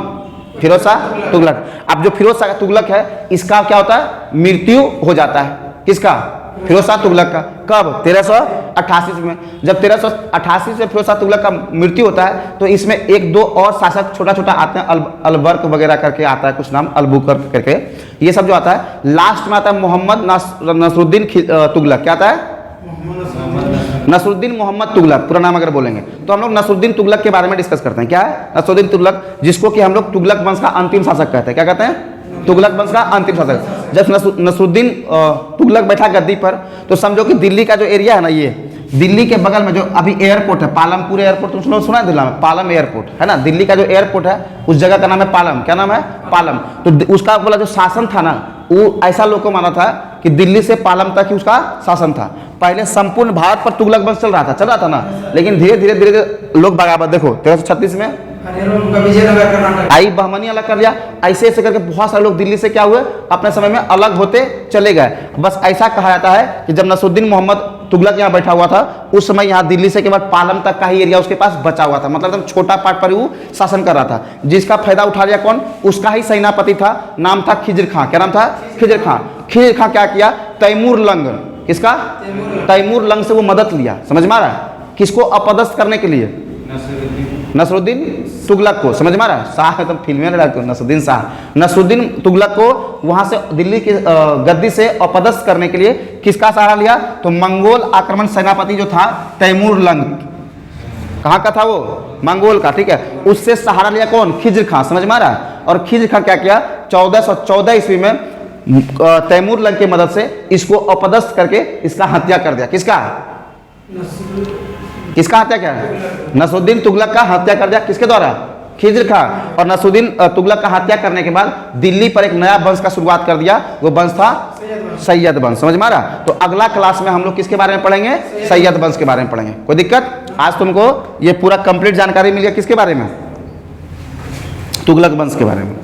फिरोज शाह तुगलक। अब जो फिरोज शाह तुगलक है, इसका क्या होता है? मृत्यु हो जाता है। किसका? फिरोज शाह तुगलक का। कब? 1388 में। जब 1388 से फिरोज शाह तुगलक का मृत्यु होता है, तो इसमें 1-2 और शासक छोटा छोटा आते हैं, अलबर्क वगैरह करके आता है कुछ नाम, अलबुकर्क करके, ये सब जो आता है। लास्ट में आता है मोहम्मद नसरुद्दीन तुगलक। क्या आता है? नसरुद्दीन मोहम्मद तुगलक, पूरा नाम अगर बोलेंगे तो हम लोग नसरुद्दीन तुगलक के बारे में डिस्कस करते हैं। क्या है नसरुद्दीन तुगलक? जिसको कि हम लोग तुगलक वंश का अंतिम शासक कहते हैं। क्या कहते हैं? तुगलक वंश का अंतिम शासक। जब नसरुद्दीन तुगलक बैठा गद्दी पर, तो समझो कि दिल्ली का जो एरिया है ना, ये दिल्ली के बगल में जो अभी एयरपोर्ट है, पालमपुर एयरपोर्ट, तुम लोग सुना है दिल्ली में? पालम एयरपोर्ट है ना, दिल्ली का जो एयरपोर्ट है उस जगह का नाम है पालम। क्या नाम है? पालम। तो उसका बोला जो शासन था ना, वो ऐसा लोग को माना था कि दिल्ली से पालम तक ही उसका शासन था। पहले संपूर्ण भारत पर तुगलक वंश चल रहा था ना, लेकिन धीरे धीरे लोग बगावत, देखो 1336 में आई बहमनी अलग कर लिया, ऐसे ऐसे करके बहुत सारे लोग दिल्ली से क्या हुए? अपने समय में अलग होते चले गए। बस ऐसा कहा जाता है कि जब नसरुद्दीन मोहम्मद तुगलक यहाँ बैठा हुआ था, उस समय यहाँ दिल्ली से केवल पालम तक का ही एरिया उसके पास बचा हुआ था। मतलब एकदम छोटा पार्ट पर वो शासन कर रहा था, जिसका फायदा उठा लिया कौन? उसका ही सेनापति था, नाम था खिजर खां। क्या नाम था? खिजर खां। खिजर खां क्या किया? तैमूर लंग। किसका? तैमूर लंग से वो मदद लिया। समझ में आ रहा है? किसको अपदस्थ करने के लिए? नसरुद्दीन तुगलक को। समझ में आ रहा है? शाह तो फिल्में लगा, नसरुद्दीन शाह। नसरुद्दीन तुगलक को वहां से दिल्ली की गद्दी से अपदस्थ करने के लिए किसका सहारा लिया? तो मंगोल आक्रमण सेनापति जो था तैमूर लंग, कहाँ का था वो? मंगोल का, ठीक है। उससे सहारा लिया कौन? खिजर खां। समझ में आ रहा है? और खिज्र खां क्या किया, 1414 ईस्वी में तैमूर लंग की मदद से इसको अपदस्थ करके इसका हत्या कर दिया। किसका हत्या किया? नसरुद्दीन तुगलक का हत्या कर दिया। किसके द्वारा? खिज्र खां। और नसरुद्दीन तुगलक का हत्या करने के बाद दिल्ली पर एक नया वंश का शुरुआत कर दिया। वो वंश था सैयद वंश। समझ में आ रहा? तो अगला क्लास में हम लोग किसके बारे में पढ़ेंगे? सैयद वंश के बारे में पढ़ेंगे। कोई दिक्कत? आज तुमको ये पूरा कंप्लीट जानकारी मिल गया। किसके बारे में? तुगलक वंश के बारे में।